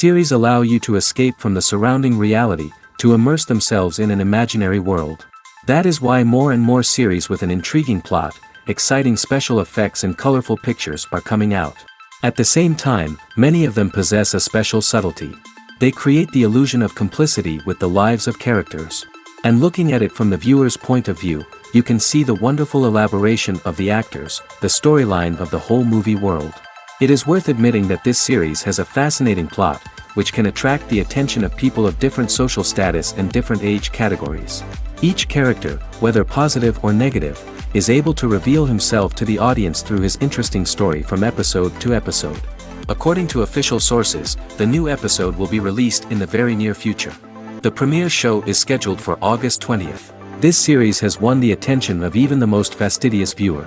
Series allow you to escape from the surrounding reality, to immerse themselves in an imaginary world. That is why more and more series with an intriguing plot, exciting special effects and colorful pictures are coming out. At the same time, many of them possess a special subtlety. They create the illusion of complicity with the lives of characters. And looking at it from the viewer's point of view, you can see the wonderful elaboration of the actors, the storyline of the whole movie world. It is worth admitting that this series has a fascinating plot, which can attract the attention of people of different social status and different age categories. Each character, whether positive or negative, is able to reveal himself to the audience through his interesting story from episode to episode. According to official sources, the new episode will be released in the very near future. The premiere show is scheduled for August 20th. This series has won the attention of even the most fastidious viewer.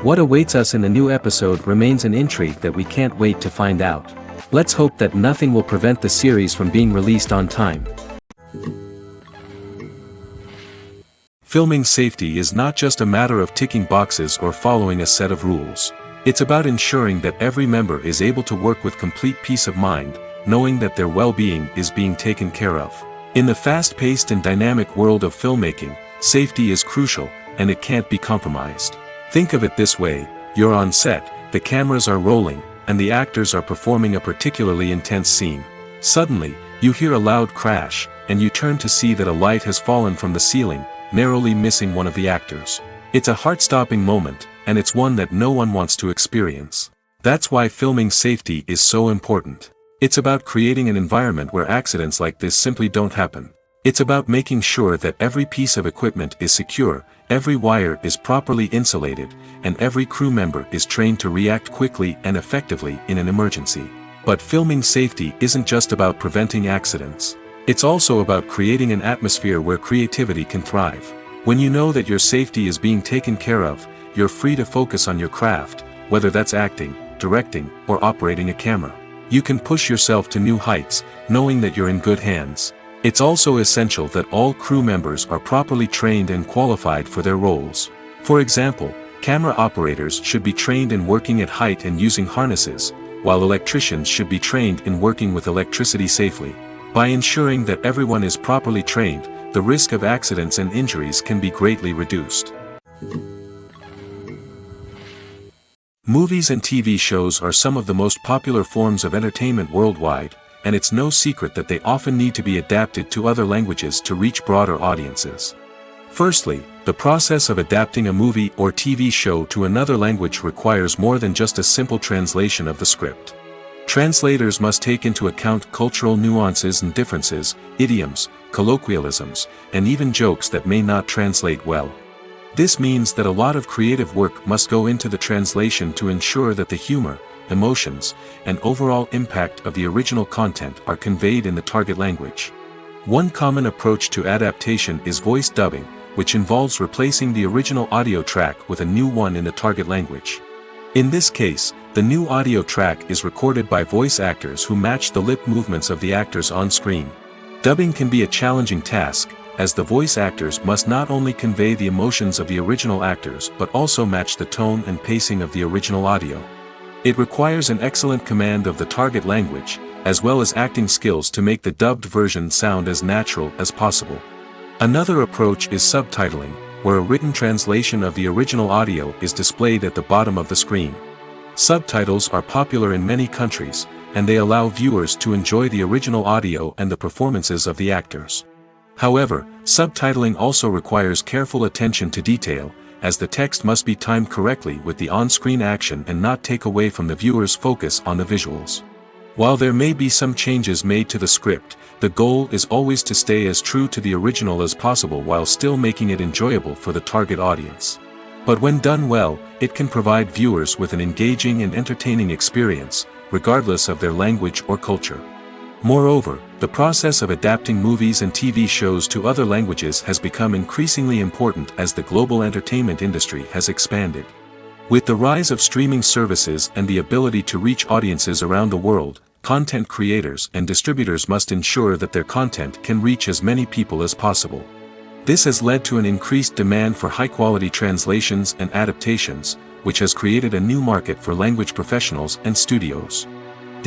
What awaits us in the new episode remains an intrigue that we can't wait to find out. Let's hope that nothing will prevent the series from being released on time. Filming safety is not just a matter of ticking boxes or following a set of rules. It's about ensuring that every member is able to work with complete peace of mind, knowing that their well-being is being taken care of. In the fast-paced and dynamic world of filmmaking, safety is crucial, and it can't be compromised. Think of it this way: you're on set, the cameras are rolling, and the actors are performing a particularly intense scene. Suddenly, you hear a loud crash, and you turn to see that a light has fallen from the ceiling, narrowly missing one of the actors. It's a heart-stopping moment, and it's one that no one wants to experience. That's why filming safety is so important. It's about creating an environment where accidents like this simply don't happen. It's about making sure that every piece of equipment is secure, every wire is properly insulated, and every crew member is trained to react quickly and effectively in an emergency. But filming safety isn't just about preventing accidents. It's also about creating an atmosphere where creativity can thrive. When you know that your safety is being taken care of, you're free to focus on your craft, whether that's acting, directing, or operating a camera. You can push yourself to new heights, knowing that you're in good hands. It's also essential that all crew members are properly trained and qualified for their roles. For example, camera operators should be trained in working at height and using harnesses, while electricians should be trained in working with electricity safely. By ensuring that everyone is properly trained, the risk of accidents and injuries can be greatly reduced. Movies and TV shows are some of the most popular forms of entertainment worldwide, and it's no secret that they often need to be adapted to other languages to reach broader audiences. Firstly, the process of adapting a movie or TV show to another language requires more than just a simple translation of the script. Translators must take into account cultural nuances and differences, idioms, colloquialisms, and even jokes that may not translate well. This means that a lot of creative work must go into the translation to ensure that the humor, emotions, and overall impact of the original content are conveyed in the target language. One common approach to adaptation is voice dubbing, which involves replacing the original audio track with a new one in the target language. In this case, the new audio track is recorded by voice actors who match the lip movements of the actors on screen. Dubbing can be a challenging task, as the voice actors must not only convey the emotions of the original actors but also match the tone and pacing of the original audio. It requires an excellent command of the target language, as well as acting skills to make the dubbed version sound as natural as possible. Another approach is subtitling, where a written translation of the original audio is displayed at the bottom of the screen. Subtitles are popular in many countries, and they allow viewers to enjoy the original audio and the performances of the actors. However, subtitling also requires careful attention to detail, as the text must be timed correctly with the on-screen action and not take away from the viewer's focus on the visuals. While there may be some changes made to the script, the goal is always to stay as true to the original as possible while still making it enjoyable for the target audience. But when done well, it can provide viewers with an engaging and entertaining experience, regardless of their language or culture. Moreover, the process of adapting movies and TV shows to other languages has become increasingly important as the global entertainment industry has expanded. With the rise of streaming services and the ability to reach audiences around the world, content creators and distributors must ensure that their content can reach as many people as possible. This has led to an increased demand for high-quality translations and adaptations, which has created a new market for language professionals and studios.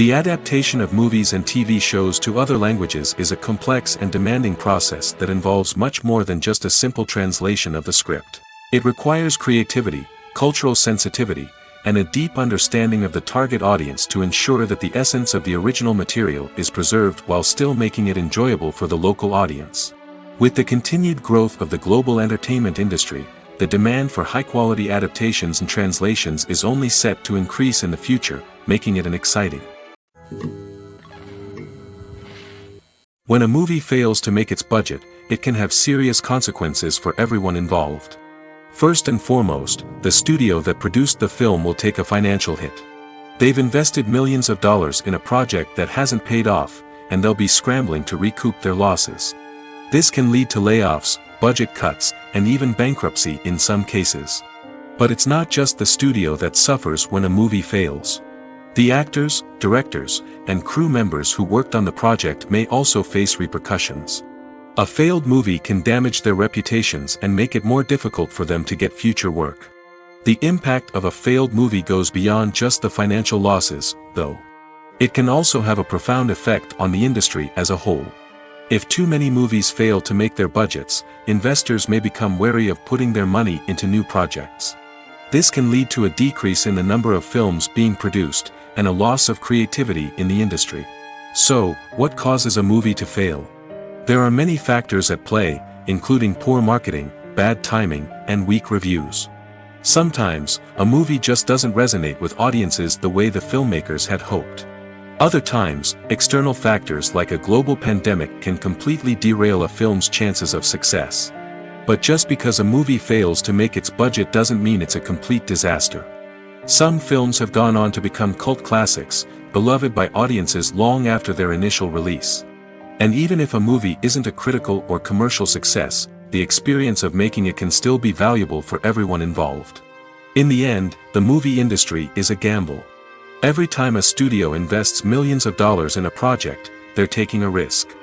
The adaptation of movies and TV shows to other languages is a complex and demanding process that involves much more than just a simple translation of the script. It requires creativity, cultural sensitivity, and a deep understanding of the target audience to ensure that the essence of the original material is preserved while still making it enjoyable for the local audience. With the continued growth of the global entertainment industry, the demand for high-quality adaptations and translations is only set to increase in the future, making it exciting. When a movie fails to make its budget, it can have serious consequences for everyone involved. First and foremost, the studio that produced the film will take a financial hit. They've invested millions of dollars in a project that hasn't paid off, and they'll be scrambling to recoup their losses. This can lead to layoffs, budget cuts, and even bankruptcy in some cases. But it's not just the studio that suffers when a movie fails. The actors, directors, and crew members who worked on the project may also face repercussions. A failed movie can damage their reputations and make it more difficult for them to get future work. The impact of a failed movie goes beyond just the financial losses, though. It can also have a profound effect on the industry as a whole. If too many movies fail to make their budgets, investors may become wary of putting their money into new projects. This can lead to a decrease in the number of films being produced, and a loss of creativity in the industry. So, what causes a movie to fail? There are many factors at play, including poor marketing, bad timing, and weak reviews. Sometimes, a movie just doesn't resonate with audiences the way the filmmakers had hoped. Other times, external factors like a global pandemic can completely derail a film's chances of success. But just because a movie fails to make its budget doesn't mean it's a complete disaster. Some films have gone on to become cult classics, beloved by audiences long after their initial release. And even if a movie isn't a critical or commercial success, the experience of making it can still be valuable for everyone involved. In the end, the movie industry is a gamble. Every time a studio invests millions of dollars in a project, they're taking a risk.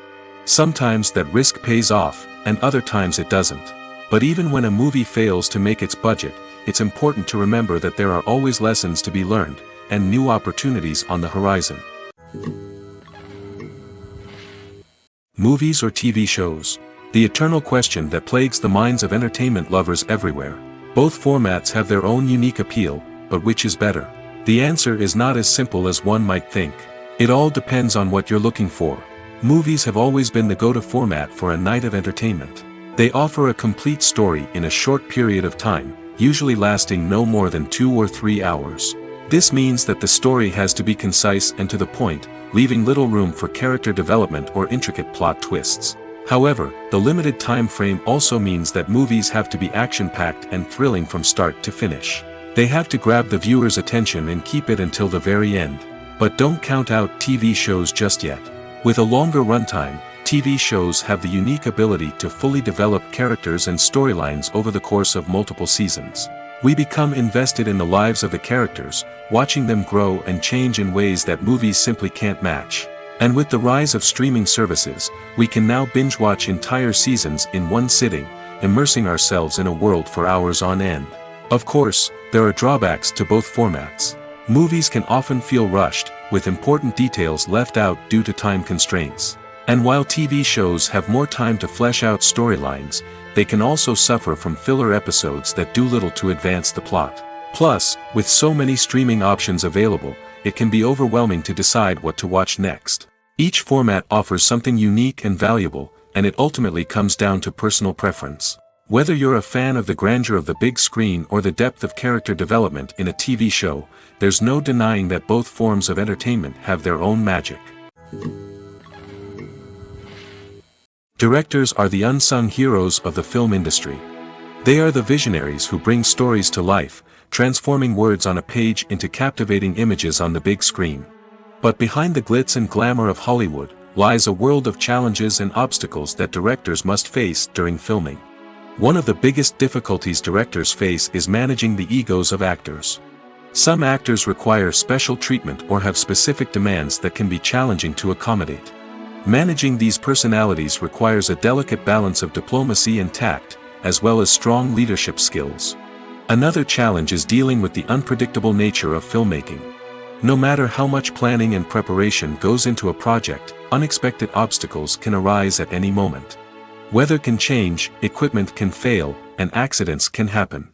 Sometimes that risk pays off, and other times it doesn't. But even when a movie fails to make its budget, it's important to remember that there are always lessons to be learned, and new opportunities on the horizon. Movies or TV shows? The eternal question that plagues the minds of entertainment lovers everywhere. Both formats have their own unique appeal, but which is better? The answer is not as simple as one might think. It all depends on what you're looking for. Movies have always been the go-to format for a night of entertainment. They offer a complete story in a short period of time, usually lasting no more than 2 or 3 hours. This means that the story has to be concise and to the point, leaving little room for character development or intricate plot twists. However, the limited time frame also means that movies have to be action-packed and thrilling from start to finish. They have to grab the viewer's attention and keep it until the very end. But don't count out TV shows just yet. With a longer runtime, TV shows have the unique ability to fully develop characters and storylines over the course of multiple seasons. We become invested in the lives of the characters, watching them grow and change in ways that movies simply can't match. And with the rise of streaming services, we can now binge-watch entire seasons in one sitting, immersing ourselves in a world for hours on end. Of course, there are drawbacks to both formats. Movies can often feel rushed, with important details left out due to time constraints. And while TV shows have more time to flesh out storylines, they can also suffer from filler episodes that do little to advance the plot. Plus, with so many streaming options available, it can be overwhelming to decide what to watch next. Each format offers something unique and valuable, and it ultimately comes down to personal preference. Whether you're a fan of the grandeur of the big screen or the depth of character development in a TV show, there's no denying that both forms of entertainment have their own magic. Directors are the unsung heroes of the film industry. They are the visionaries who bring stories to life, transforming words on a page into captivating images on the big screen. But behind the glitz and glamour of Hollywood, lies a world of challenges and obstacles that directors must face during filming. One of the biggest difficulties directors face is managing the egos of actors. Some actors require special treatment or have specific demands that can be challenging to accommodate. Managing these personalities requires a delicate balance of diplomacy and tact, as well as strong leadership skills. Another challenge is dealing with the unpredictable nature of filmmaking. No matter how much planning and preparation goes into a project, unexpected obstacles can arise at any moment. Weather can change, equipment can fail, and accidents can happen.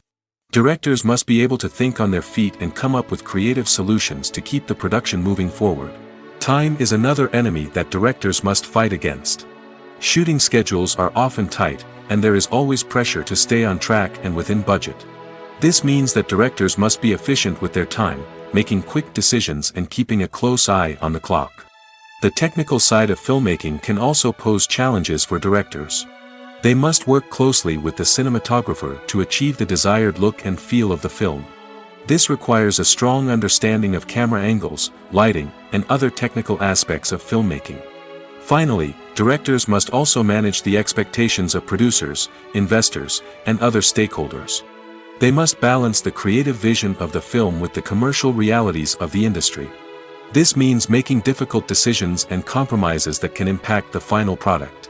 Directors must be able to think on their feet and come up with creative solutions to keep the production moving forward. Time is another enemy that directors must fight against. Shooting schedules are often tight, and there is always pressure to stay on track and within budget. This means that directors must be efficient with their time, making quick decisions and keeping a close eye on the clock. The technical side of filmmaking can also pose challenges for directors. They must work closely with the cinematographer to achieve the desired look and feel of the film. This requires a strong understanding of camera angles, lighting, and other technical aspects of filmmaking. Finally, directors must also manage the expectations of producers, investors, and other stakeholders. They must balance the creative vision of the film with the commercial realities of the industry. This means making difficult decisions and compromises that can impact the final product.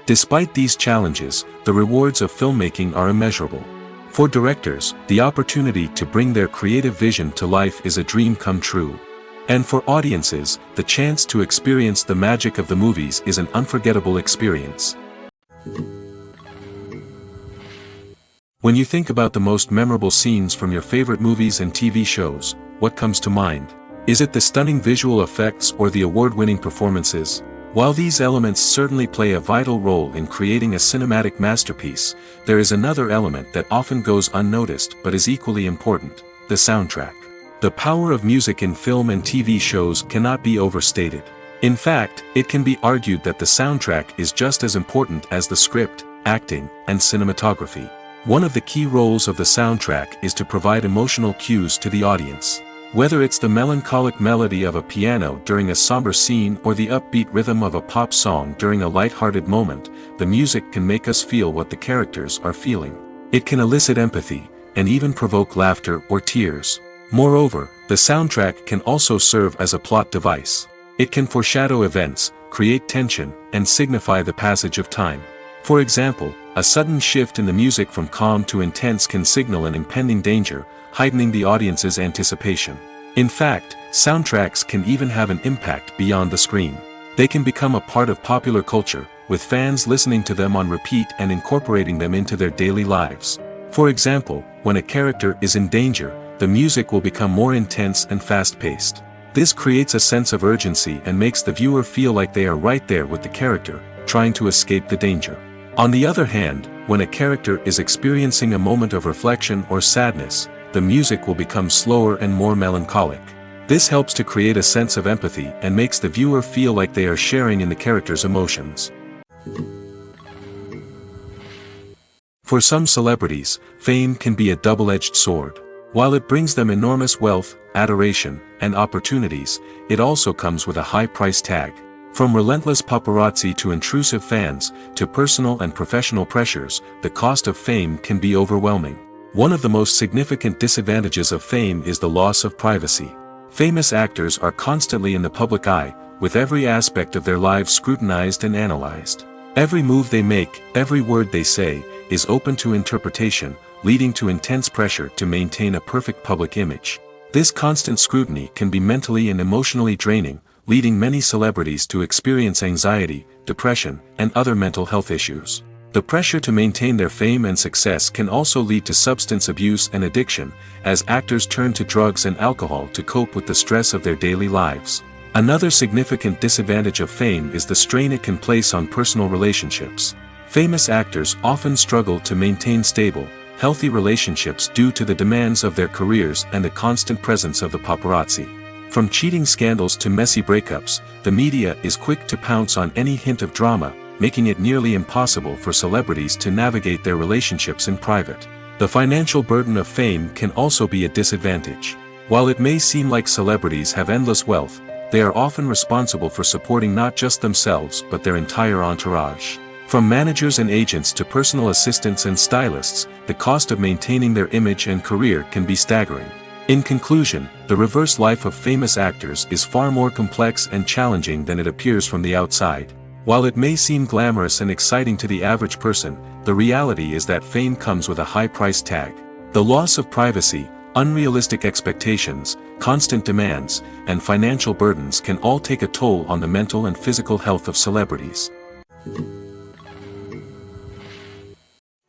Despite these challenges, the rewards of filmmaking are immeasurable. For directors, the opportunity to bring their creative vision to life is a dream come true. And for audiences, the chance to experience the magic of the movies is an unforgettable experience. When you think about the most memorable scenes from your favorite movies and TV shows, what comes to mind? Is it the stunning visual effects or the award-winning performances? While these elements certainly play a vital role in creating a cinematic masterpiece, there is another element that often goes unnoticed but is equally important: the soundtrack. The power of music in film and TV shows cannot be overstated. In fact, it can be argued that the soundtrack is just as important as the script, acting, and cinematography. One of the key roles of the soundtrack is to provide emotional cues to the audience. Whether it's the melancholic melody of a piano during a somber scene or the upbeat rhythm of a pop song during a light-hearted moment, the music can make us feel what the characters are feeling. It can elicit empathy, and even provoke laughter or tears. Moreover, the soundtrack can also serve as a plot device. It can foreshadow events, create tension, and signify the passage of time. For example, a sudden shift in the music from calm to intense can signal an impending danger, heightening the audience's anticipation. In fact, soundtracks can even have an impact beyond the screen. They can become a part of popular culture, with fans listening to them on repeat and incorporating them into their daily lives. For example, when a character is in danger, the music will become more intense and fast-paced. This creates a sense of urgency and makes the viewer feel like they are right there with the character, trying to escape the danger. On the other hand, when a character is experiencing a moment of reflection or sadness, the music will become slower and more melancholic. This helps to create a sense of empathy and makes the viewer feel like they are sharing in the character's emotions. For some celebrities, fame can be a double-edged sword. While it brings them enormous wealth, adoration, and opportunities, it also comes with a high price tag. From relentless paparazzi to intrusive fans, to personal and professional pressures, the cost of fame can be overwhelming. One of the most significant disadvantages of fame is the loss of privacy. Famous actors are constantly in the public eye, with every aspect of their lives scrutinized and analyzed. Every move they make, every word they say, is open to interpretation, leading to intense pressure to maintain a perfect public image. This constant scrutiny can be mentally and emotionally draining, leading many celebrities to experience anxiety, depression, and other mental health issues. The pressure to maintain their fame and success can also lead to substance abuse and addiction, as actors turn to drugs and alcohol to cope with the stress of their daily lives. Another significant disadvantage of fame is the strain it can place on personal relationships. Famous actors often struggle to maintain stable, healthy relationships due to the demands of their careers and the constant presence of the paparazzi. From cheating scandals to messy breakups, the media is quick to pounce on any hint of drama, making it nearly impossible for celebrities to navigate their relationships in private. The financial burden of fame can also be a disadvantage. While it may seem like celebrities have endless wealth, they are often responsible for supporting not just themselves but their entire entourage. From managers and agents to personal assistants and stylists, the cost of maintaining their image and career can be staggering. In conclusion, the reverse life of famous actors is far more complex and challenging than it appears from the outside. While it may seem glamorous and exciting to the average person, the reality is that fame comes with a high price tag. The loss of privacy, Unrealistic expectations, constant demands, and financial burdens can all take a toll on the mental and physical health of celebrities.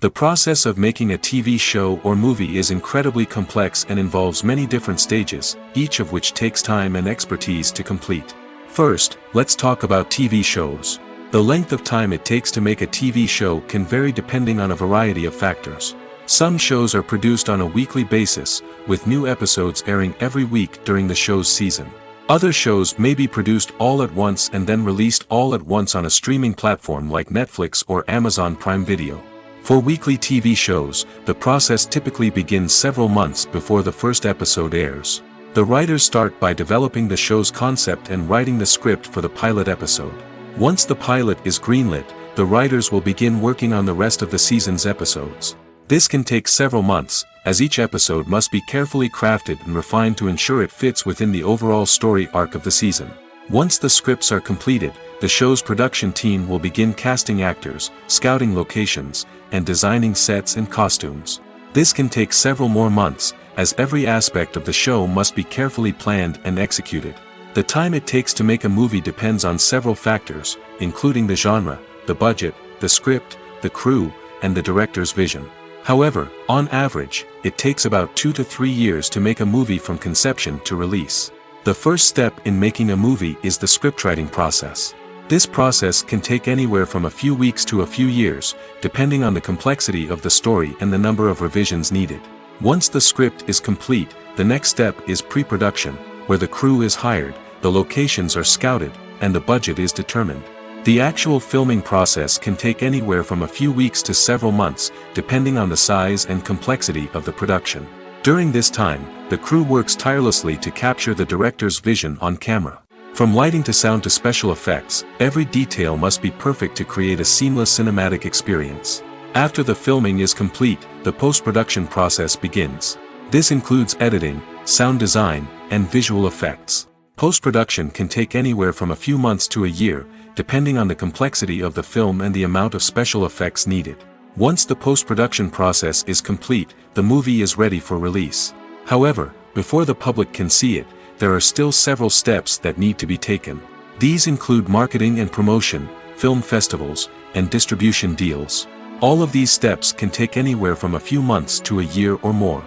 The process of making a TV show or movie is incredibly complex and involves many different stages, each of which takes time and expertise to complete. First, let's talk about TV shows. The length of time it takes to make a TV show can vary depending on a variety of factors. Some shows are produced on a weekly basis, with new episodes airing every week during the show's season. Other shows may be produced all at once and then released all at once on a streaming platform like Netflix or Amazon Prime Video. For weekly TV shows, the process typically begins several months before the first episode airs. The writers start by developing the show's concept and writing the script for the pilot episode. Once the pilot is greenlit, the writers will begin working on the rest of the season's episodes. This can take several months, as each episode must be carefully crafted and refined to ensure it fits within the overall story arc of the season. Once the scripts are completed, the show's production team will begin casting actors, scouting locations, and designing sets and costumes. This can take several more months, as every aspect of the show must be carefully planned and executed. The time it takes to make a movie depends on several factors, including the genre, the budget, the script, the crew, and the director's vision. However, on average, it takes about 2 to 3 years to make a movie from conception to release. The first step in making a movie is the scriptwriting process. This process can take anywhere from a few weeks to a few years, depending on the complexity of the story and the number of revisions needed. Once the script is complete, the next step is pre-production, where the crew is hired, the locations are scouted, and the budget is determined. The actual filming process can take anywhere from a few weeks to several months, depending on the size and complexity of the production. During this time, the crew works tirelessly to capture the director's vision on camera. From lighting to sound to special effects, every detail must be perfect to create a seamless cinematic experience. After the filming is complete, the post-production process begins. This includes editing, sound design, and visual effects. Post-production can take anywhere from a few months to a year, depending on the complexity of the film and the amount of special effects needed. Once the post-production process is complete, the movie is ready for release. However, before the public can see it, there are still several steps that need to be taken. These include marketing and promotion, film festivals, and distribution deals. All of these steps can take anywhere from a few months to a year or more.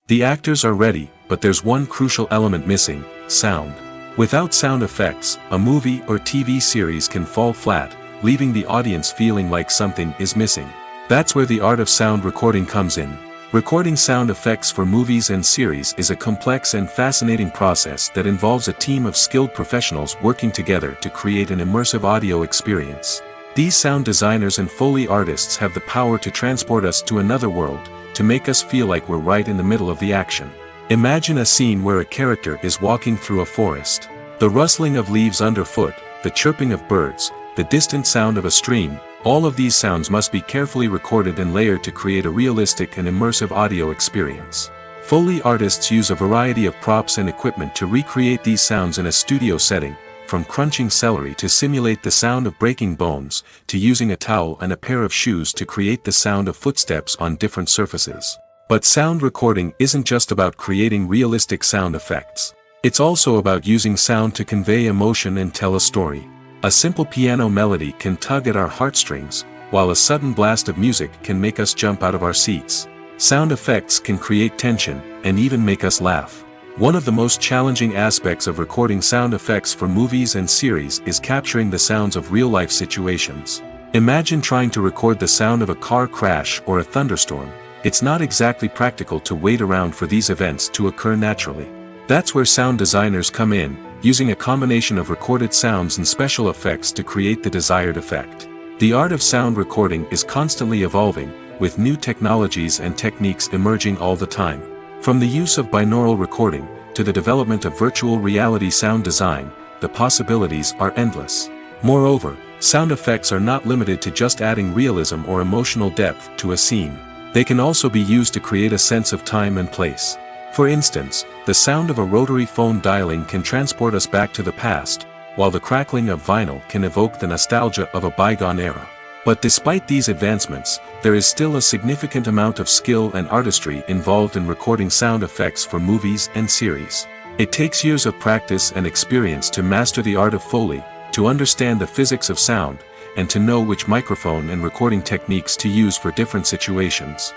The actors are ready, but there's one crucial element missing: sound. Without sound effects, a movie or TV series can fall flat, leaving the audience feeling like something is missing. That's where the art of sound recording comes in. Recording sound effects for movies and series is a complex and fascinating process that involves a team of skilled professionals working together to create an immersive audio experience. These sound designers and Foley artists have the power to transport us to another world, to make us feel like we're right in the middle of the action. Imagine a scene where a character is walking through a forest. The rustling of leaves underfoot, the chirping of birds, the distant sound of a stream, all of these sounds must be carefully recorded and layered to create a realistic and immersive audio experience. Foley artists use a variety of props and equipment to recreate these sounds in a studio setting, from crunching celery to simulate the sound of breaking bones, to using a towel and a pair of shoes to create the sound of footsteps on different surfaces. But sound recording isn't just about creating realistic sound effects. It's also about using sound to convey emotion and tell a story. A simple piano melody can tug at our heartstrings, while a sudden blast of music can make us jump out of our seats. Sound effects can create tension, and even make us laugh. One of the most challenging aspects of recording sound effects for movies and series is capturing the sounds of real-life situations. Imagine trying to record the sound of a car crash or a thunderstorm. It's not exactly practical to wait around for these events to occur naturally. That's where sound designers come in, using a combination of recorded sounds and special effects to create the desired effect. The art of sound recording is constantly evolving, with new technologies and techniques emerging all the time. From the use of binaural recording, to the development of virtual reality sound design, the possibilities are endless. Moreover, sound effects are not limited to just adding realism or emotional depth to a scene. They can also be used to create a sense of time and place. For instance, the sound of a rotary phone dialing can transport us back to the past, while the crackling of vinyl can evoke the nostalgia of a bygone era. But despite these advancements, there is still a significant amount of skill and artistry involved in recording sound effects for movies and series. It takes years of practice and experience to master the art of Foley, to understand the physics of sound, and to know which microphone and recording techniques to use for different situations.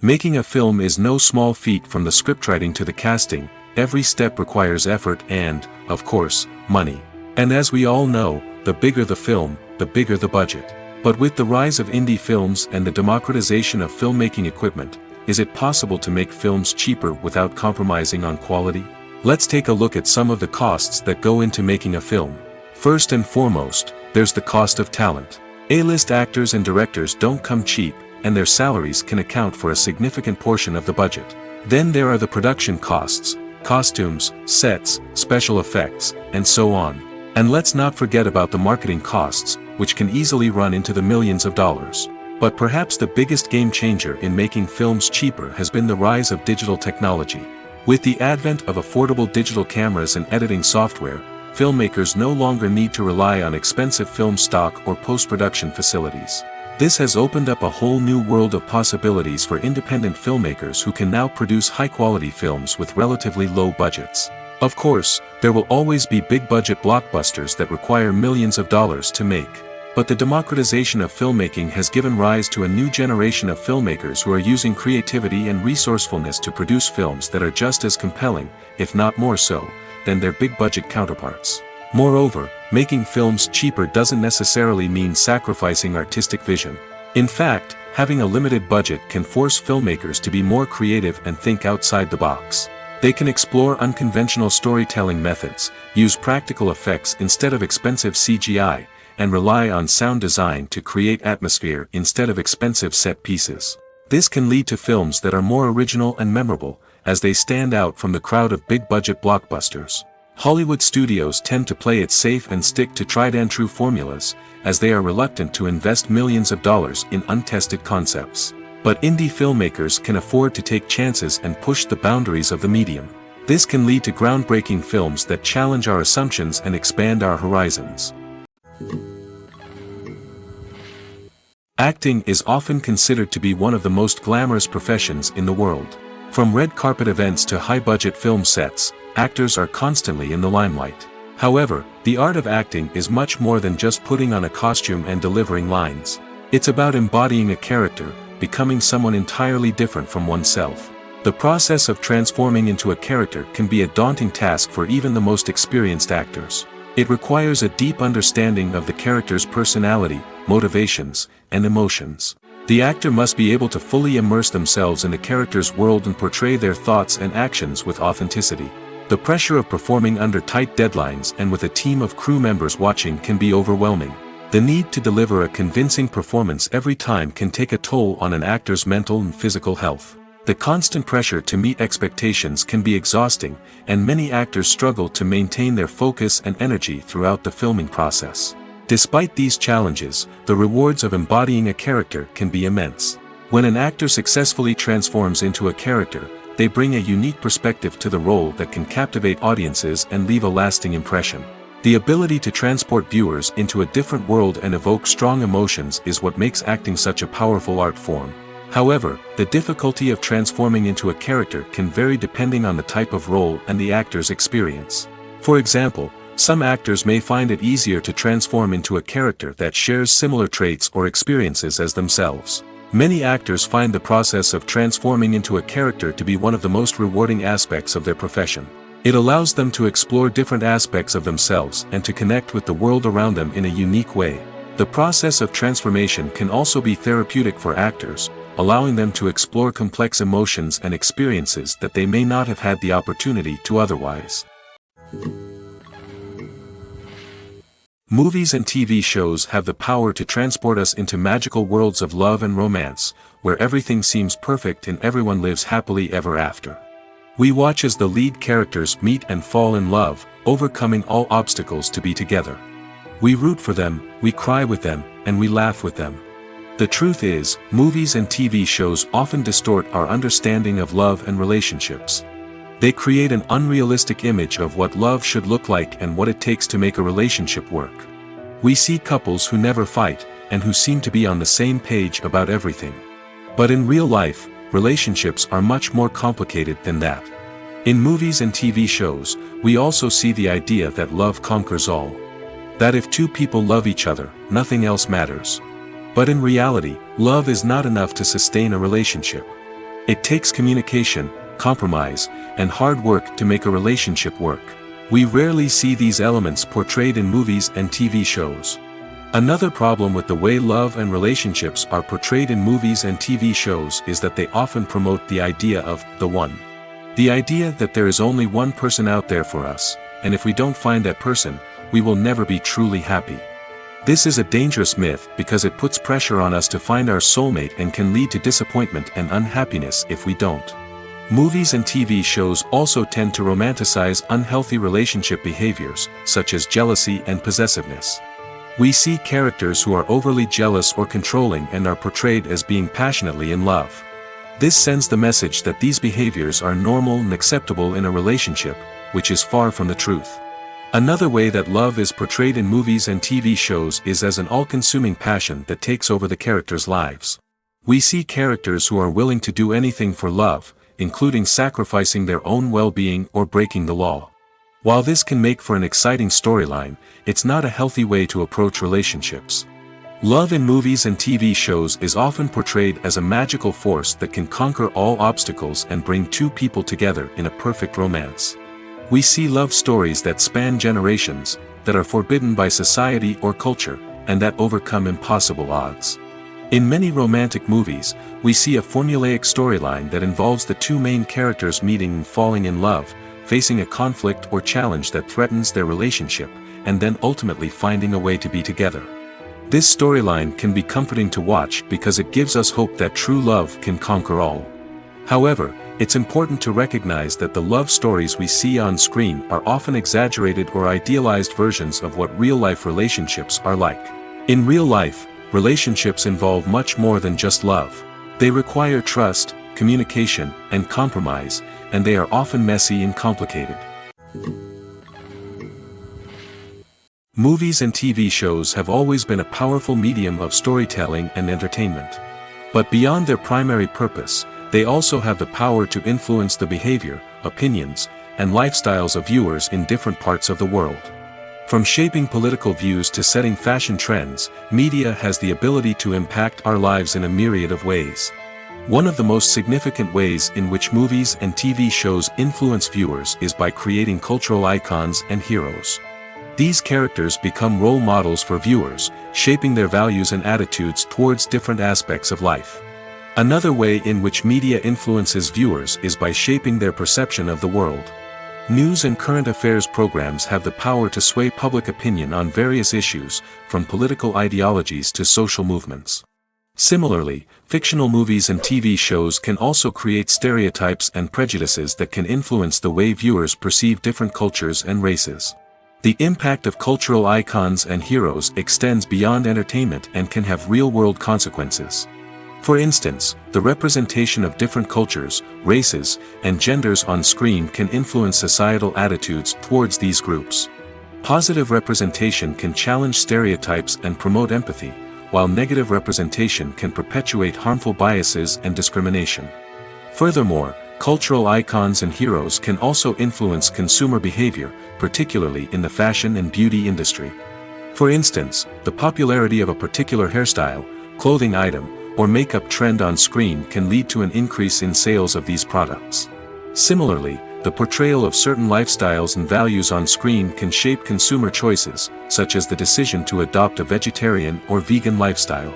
Making a film is no small feat. From the scriptwriting to the casting, every step requires effort and, of course, money. And as we all know, the bigger the film, the bigger the budget. But with the rise of indie films and the democratization of filmmaking equipment, is it possible to make films cheaper without compromising on quality? Let's take a look at some of the costs that go into making a film. First and foremost, there's the cost of talent. A-list actors and directors don't come cheap, and their salaries can account for a significant portion of the budget. Then there are the production costs, costumes, sets, special effects, and so on. And let's not forget about the marketing costs, which can easily run into the millions of dollars. But perhaps the biggest game changer in making films cheaper has been the rise of digital technology. With the advent of affordable digital cameras and editing software, filmmakers no longer need to rely on expensive film stock or post-production facilities. This has opened up a whole new world of possibilities for independent filmmakers who can now produce high-quality films with relatively low budgets. Of course, there will always be big-budget blockbusters that require millions of dollars to make. But the democratization of filmmaking has given rise to a new generation of filmmakers who are using creativity and resourcefulness to produce films that are just as compelling, if not more so, than their big-budget counterparts. Moreover, making films cheaper doesn't necessarily mean sacrificing artistic vision. In fact, having a limited budget can force filmmakers to be more creative and think outside the box. They can explore unconventional storytelling methods, use practical effects instead of expensive CGI, and rely on sound design to create atmosphere instead of expensive set pieces. This can lead to films that are more original and memorable, as they stand out from the crowd of big-budget blockbusters. Hollywood studios tend to play it safe and stick to tried-and-true formulas, as they are reluctant to invest millions of dollars in untested concepts. But indie filmmakers can afford to take chances and push the boundaries of the medium. This can lead to groundbreaking films that challenge our assumptions and expand our horizons. Acting is often considered to be one of the most glamorous professions in the world. From red carpet events to high-budget film sets, actors are constantly in the limelight. However, the art of acting is much more than just putting on a costume and delivering lines. It's about embodying a character, becoming someone entirely different from oneself. The process of transforming into a character can be a daunting task for even the most experienced actors. It requires a deep understanding of the character's personality, motivations, and emotions. The actor must be able to fully immerse themselves in the character's world and portray their thoughts and actions with authenticity. The pressure of performing under tight deadlines and with a team of crew members watching can be overwhelming. The need to deliver a convincing performance every time can take a toll on an actor's mental and physical health. The constant pressure to meet expectations can be exhausting, and many actors struggle to maintain their focus and energy throughout the filming process. Despite these challenges, the rewards of embodying a character can be immense. When an actor successfully transforms into a character, they bring a unique perspective to the role that can captivate audiences and leave a lasting impression. The ability to transport viewers into a different world and evoke strong emotions is what makes acting such a powerful art form. However, the difficulty of transforming into a character can vary depending on the type of role and the actor's experience. For example, some actors may find it easier to transform into a character that shares similar traits or experiences as themselves. Many actors find the process of transforming into a character to be one of the most rewarding aspects of their profession. It allows them to explore different aspects of themselves and to connect with the world around them in a unique way. The process of transformation can also be therapeutic for actors, allowing them to explore complex emotions and experiences that they may not have had the opportunity to otherwise. Movies and TV shows have the power to transport us into magical worlds of love and romance, where everything seems perfect and everyone lives happily ever after. We watch as the lead characters meet and fall in love, overcoming all obstacles to be together. We root for them, we cry with them, and we laugh with them. The truth is, movies and TV shows often distort our understanding of love and relationships. They create an unrealistic image of what love should look like and what it takes to make a relationship work. We see couples who never fight, and who seem to be on the same page about everything. But in real life, relationships are much more complicated than that. In movies and TV shows, we also see the idea that love conquers all. That if two people love each other, nothing else matters. But in reality, love is not enough to sustain a relationship. It takes communication, compromise, and hard work to make a relationship work. We rarely see these elements portrayed in movies and TV shows. Another problem with the way love and relationships are portrayed in movies and TV shows is that they often promote the idea of the one. The idea that there is only one person out there for us, and if we don't find that person, we will never be truly happy. This is a dangerous myth because it puts pressure on us to find our soulmate and can lead to disappointment and unhappiness if we don't. Movies and TV shows also tend to romanticize unhealthy relationship behaviors, such as jealousy and possessiveness. We see characters who are overly jealous or controlling and are portrayed as being passionately in love. This sends the message that these behaviors are normal and acceptable in a relationship, which is far from the truth. Another way that love is portrayed in movies and TV shows is as an all-consuming passion that takes over the characters' lives. We see characters who are willing to do anything for love, including sacrificing their own well-being or breaking the law. While this can make for an exciting storyline, it's not a healthy way to approach relationships. Love in movies and TV shows is often portrayed as a magical force that can conquer all obstacles and bring two people together in a perfect romance. We see love stories that span generations, that are forbidden by society or culture, and that overcome impossible odds. In many romantic movies, we see a formulaic storyline that involves the two main characters meeting and falling in love, facing a conflict or challenge that threatens their relationship, and then ultimately finding a way to be together. This storyline can be comforting to watch because it gives us hope that true love can conquer all. However, it's important to recognize that the love stories we see on screen are often exaggerated or idealized versions of what real-life relationships are like. In real life, relationships involve much more than just love. They require trust, communication, and compromise, and they are often messy and complicated. Movies and TV shows have always been a powerful medium of storytelling and entertainment. But beyond their primary purpose, they also have the power to influence the behavior, opinions, and lifestyles of viewers in different parts of the world. From shaping political views to setting fashion trends, media has the ability to impact our lives in a myriad of ways. One of the most significant ways in which movies and TV shows influence viewers is by creating cultural icons and heroes. These characters become role models for viewers, shaping their values and attitudes towards different aspects of life. Another way in which media influences viewers is by shaping their perception of the world. News and current affairs programs have the power to sway public opinion on various issues, from political ideologies to social movements. Similarly, fictional movies and TV shows can also create stereotypes and prejudices that can influence the way viewers perceive different cultures and races. The impact of cultural icons and heroes extends beyond entertainment and can have real-world consequences. For instance, the representation of different cultures, races, and genders on screen can influence societal attitudes towards these groups. Positive representation can challenge stereotypes and promote empathy, while negative representation can perpetuate harmful biases and discrimination. Furthermore, cultural icons and heroes can also influence consumer behavior, particularly in the fashion and beauty industry. For instance, the popularity of a particular hairstyle, clothing item, or makeup trend on screen can lead to an increase in sales of these products. Similarly, the portrayal of certain lifestyles and values on screen can shape consumer choices, such as the decision to adopt a vegetarian or vegan lifestyle.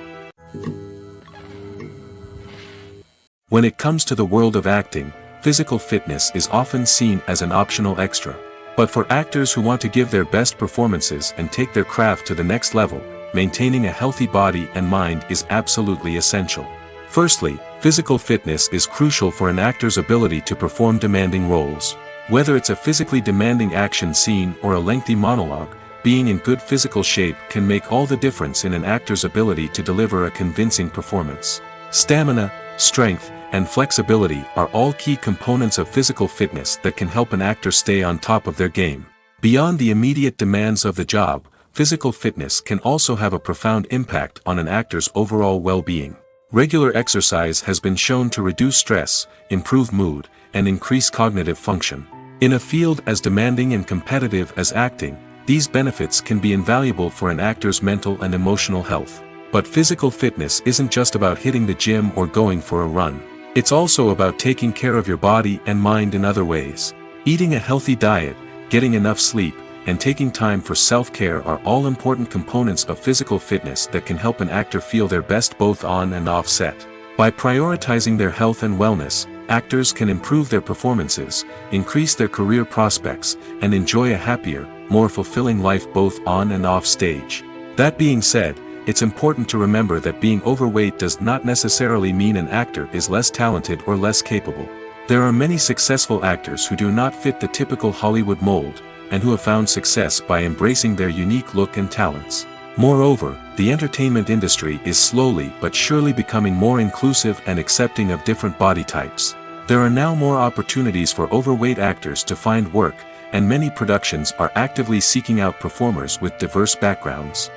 When it comes to the world of acting, physical fitness is often seen as an optional extra. But for actors who want to give their best performances and take their craft to the next level, maintaining a healthy body and mind is absolutely essential. Firstly, physical fitness is crucial for an actor's ability to perform demanding roles. Whether it's a physically demanding action scene or a lengthy monologue, being in good physical shape can make all the difference in an actor's ability to deliver a convincing performance. Stamina, strength, and flexibility are all key components of physical fitness that can help an actor stay on top of their game. Beyond the immediate demands of the job, physical fitness can also have a profound impact on an actor's overall well-being. Regular exercise has been shown to reduce stress, improve mood, and increase cognitive function. In a field as demanding and competitive as acting, these benefits can be invaluable for an actor's mental and emotional health. But physical fitness isn't just about hitting the gym or going for a run. It's also about taking care of your body and mind in other ways. Eating a healthy diet, getting enough sleep, and taking time for self-care are all important components of physical fitness that can help an actor feel their best both on and off set. By prioritizing their health and wellness, actors can improve their performances, increase their career prospects, and enjoy a happier, more fulfilling life both on and off stage. That being said, it's important to remember that being overweight does not necessarily mean an actor is less talented or less capable. There are many successful actors who do not fit the typical Hollywood mold, and who have found success by embracing their unique look and talents. Moreover, the entertainment industry is slowly but surely becoming more inclusive and accepting of different body types. There are now more opportunities for overweight actors to find work, and many productions are actively seeking out performers with diverse backgrounds.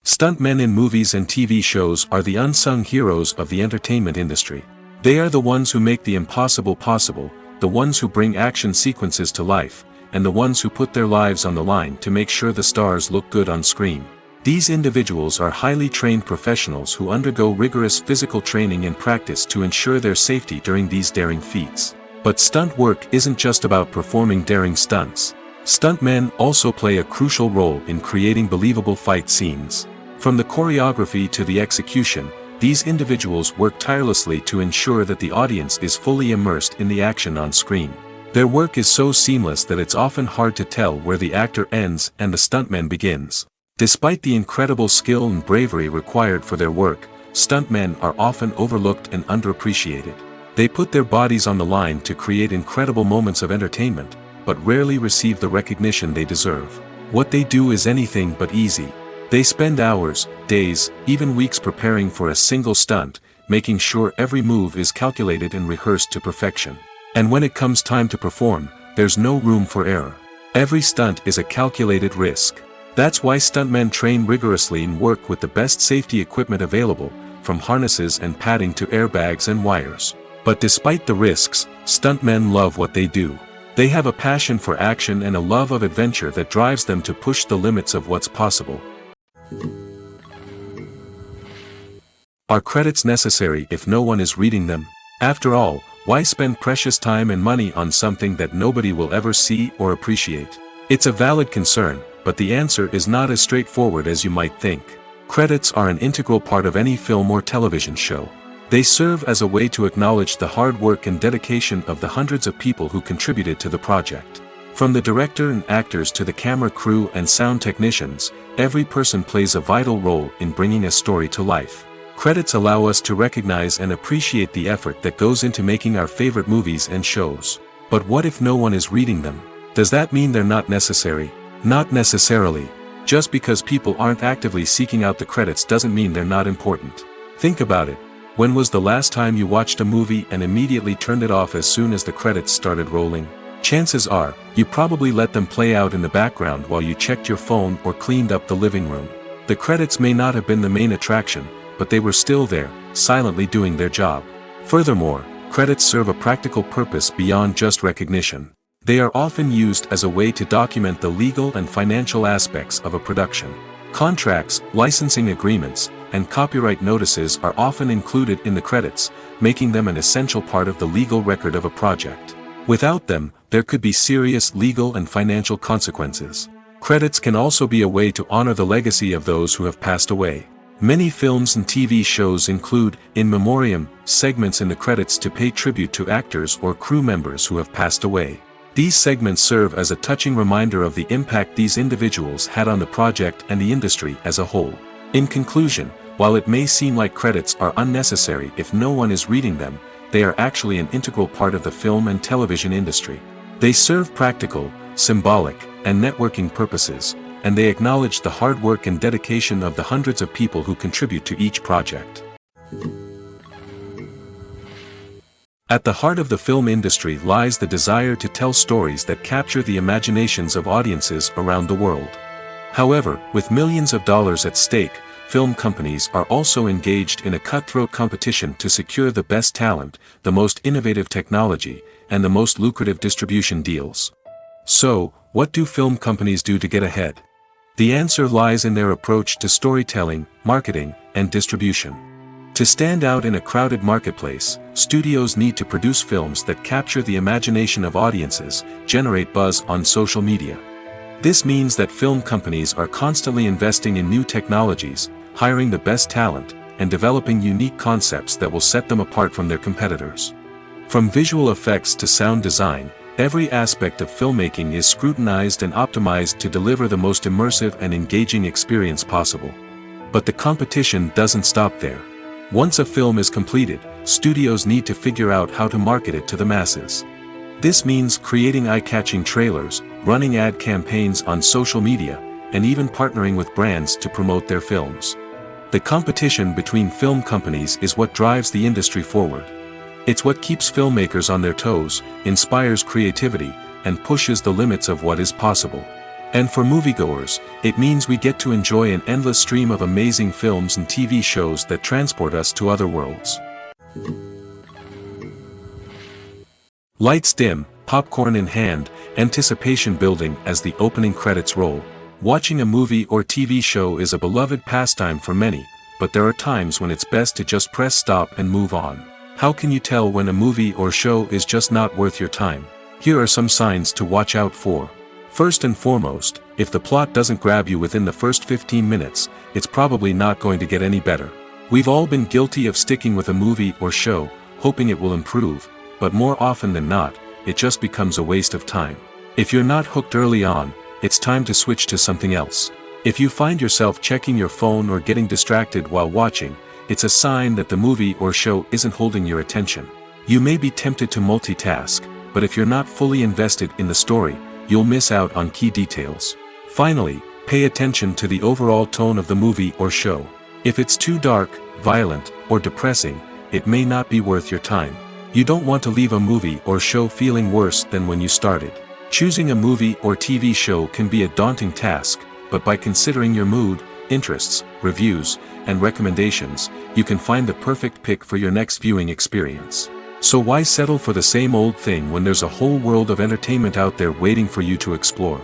Stuntmen in movies and TV shows are the unsung heroes of the entertainment industry. They are the ones who make the impossible possible, the ones who bring action sequences to life, and the ones who put their lives on the line to make sure the stars look good on screen. These individuals are highly trained professionals who undergo rigorous physical training and practice to ensure their safety during these daring feats. But stunt work isn't just about performing daring stunts. Stuntmen also play a crucial role in creating believable fight scenes. From the choreography to the execution, these individuals work tirelessly to ensure that the audience is fully immersed in the action on screen. Their work is so seamless that it's often hard to tell where the actor ends and the stuntman begins. Despite the incredible skill and bravery required for their work, stuntmen are often overlooked and underappreciated. They put their bodies on the line to create incredible moments of entertainment, but rarely receive the recognition they deserve. What they do is anything but easy. They spend hours, days, even weeks preparing for a single stunt, making sure every move is calculated and rehearsed to perfection. And when it comes time to perform, there's no room for error. Every stunt is a calculated risk. That's why stuntmen train rigorously and work with the best safety equipment available, from harnesses and padding to airbags and wires. But despite the risks, stuntmen love what they do. They have a passion for action and a love of adventure that drives them to push the limits of what's possible. Are credits necessary if no one is reading them? After all, why spend precious time and money on something that nobody will ever see or appreciate? It's a valid concern, but the answer is not as straightforward as you might think. Credits are an integral part of any film or television show. They serve as a way to acknowledge the hard work and dedication of the hundreds of people who contributed to the project. From the director and actors to the camera crew and sound technicians, every person plays a vital role in bringing a story to life. Credits allow us to recognize and appreciate the effort that goes into making our favorite movies and shows. But what if no one is reading them? Does that mean they're not necessary? Not necessarily. Just because people aren't actively seeking out the credits doesn't mean they're not important. Think about it. When was the last time you watched a movie and immediately turned it off as soon as the credits started rolling? Chances are, you probably let them play out in the background while you checked your phone or cleaned up the living room. The credits may not have been the main attraction, but they were still there, silently doing their job. Furthermore, credits serve a practical purpose beyond just recognition. They are often used as a way to document the legal and financial aspects of a production. Contracts, licensing agreements, and copyright notices are often included in the credits, making them an essential part of the legal record of a project. Without them, there could be serious legal and financial consequences. Credits can also be a way to honor the legacy of those who have passed away. Many films and TV shows include, in memoriam, segments in the credits to pay tribute to actors or crew members who have passed away. These segments serve as a touching reminder of the impact these individuals had on the project and the industry as a whole. In conclusion, while it may seem like credits are unnecessary if no one is reading them, they are actually an integral part of the film and television industry. They serve practical, symbolic, and networking purposes, and they acknowledge the hard work and dedication of the hundreds of people who contribute to each project. At the heart of the film industry lies the desire to tell stories that capture the imaginations of audiences around the world. However, with millions of dollars at stake, film companies are also engaged in a cutthroat competition to secure the best talent, the most innovative technology, and the most lucrative distribution deals. So, what do film companies do to get ahead? The answer lies in their approach to storytelling, marketing, and distribution. To stand out in a crowded marketplace, studios need to produce films that capture the imagination of audiences, generate buzz on social media. This means that film companies are constantly investing in new technologies, hiring the best talent, and developing unique concepts that will set them apart from their competitors. From visual effects to sound design, every aspect of filmmaking is scrutinized and optimized to deliver the most immersive and engaging experience possible. But the competition doesn't stop there. Once a film is completed, studios need to figure out how to market it to the masses. This means creating eye-catching trailers, running ad campaigns on social media, and even partnering with brands to promote their films. The competition between film companies is what drives the industry forward. It's what keeps filmmakers on their toes, inspires creativity, and pushes the limits of what is possible. And for moviegoers, it means we get to enjoy an endless stream of amazing films and TV shows that transport us to other worlds. Lights dim, popcorn in hand, anticipation building as the opening credits roll. Watching a movie or TV show is a beloved pastime for many, but there are times when it's best to just press stop and move on. How can you tell when a movie or show is just not worth your time? Here are some signs to watch out for. First and foremost, if the plot doesn't grab you within the first 15 minutes, it's probably not going to get any better. We've all been guilty of sticking with a movie or show, hoping it will improve, but more often than not, it just becomes a waste of time. If you're not hooked early on, it's time to switch to something else. If you find yourself checking your phone or getting distracted while watching, it's a sign that the movie or show isn't holding your attention. You may be tempted to multitask, but if you're not fully invested in the story, you'll miss out on key details. Finally, pay attention to the overall tone of the movie or show. If it's too dark, violent, or depressing, it may not be worth your time. You don't want to leave a movie or show feeling worse than when you started. Choosing a movie or TV show can be a daunting task, but by considering your mood, interests, reviews, and recommendations, you can find the perfect pick for your next viewing experience. So why settle for the same old thing when there's a whole world of entertainment out there waiting for you to explore?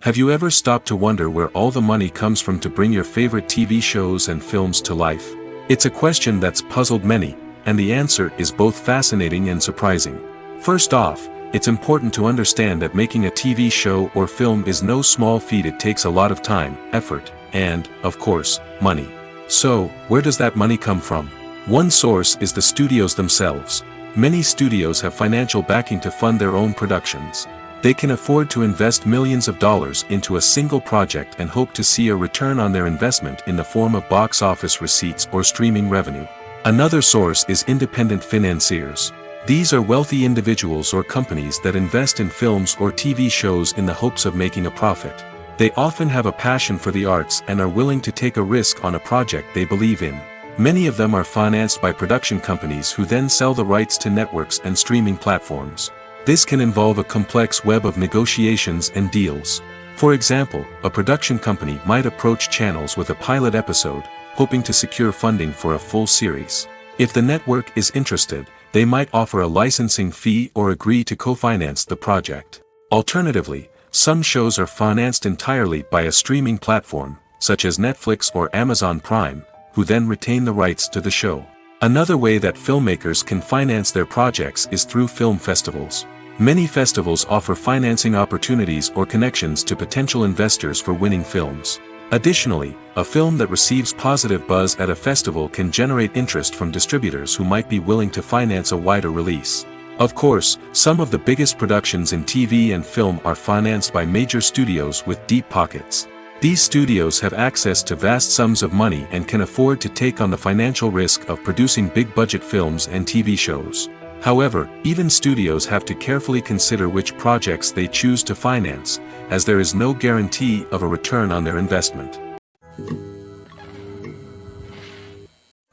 Have you ever stopped to wonder where all the money comes from to bring your favorite TV shows and films to life? It's a question that's puzzled many, and the answer is both fascinating and surprising. First off, it's important to understand that making a TV show or film is no small feat. It takes a lot of time, effort, and, of course, money. So, where does that money come from? One source is the studios themselves. Many studios have financial backing to fund their own productions. They can afford to invest millions of dollars into a single project and hope to see a return on their investment in the form of box office receipts or streaming revenue. Another source is independent financiers. These are wealthy individuals or companies that invest in films or TV shows in the hopes of making a profit. They often have a passion for the arts and are willing to take a risk on a project they believe in. Many of them are financed by production companies who then sell the rights to networks and streaming platforms. This can involve a complex web of negotiations and deals. For example, a production company might approach channels with a pilot episode, hoping to secure funding for a full series. If the network is interested, they might offer a licensing fee or agree to co-finance the project. Alternatively, some shows are financed entirely by a streaming platform, such as Netflix or Amazon Prime, who then retain the rights to the show. Another way that filmmakers can finance their projects is through film festivals. Many festivals offer financing opportunities or connections to potential investors for winning films. Additionally, a film that receives positive buzz at a festival can generate interest from distributors who might be willing to finance a wider release. Of course, some of the biggest productions in TV and film are financed by major studios with deep pockets. These studios have access to vast sums of money and can afford to take on the financial risk of producing big-budget films and TV shows. However, even studios have to carefully consider which projects they choose to finance, as there is no guarantee of a return on their investment.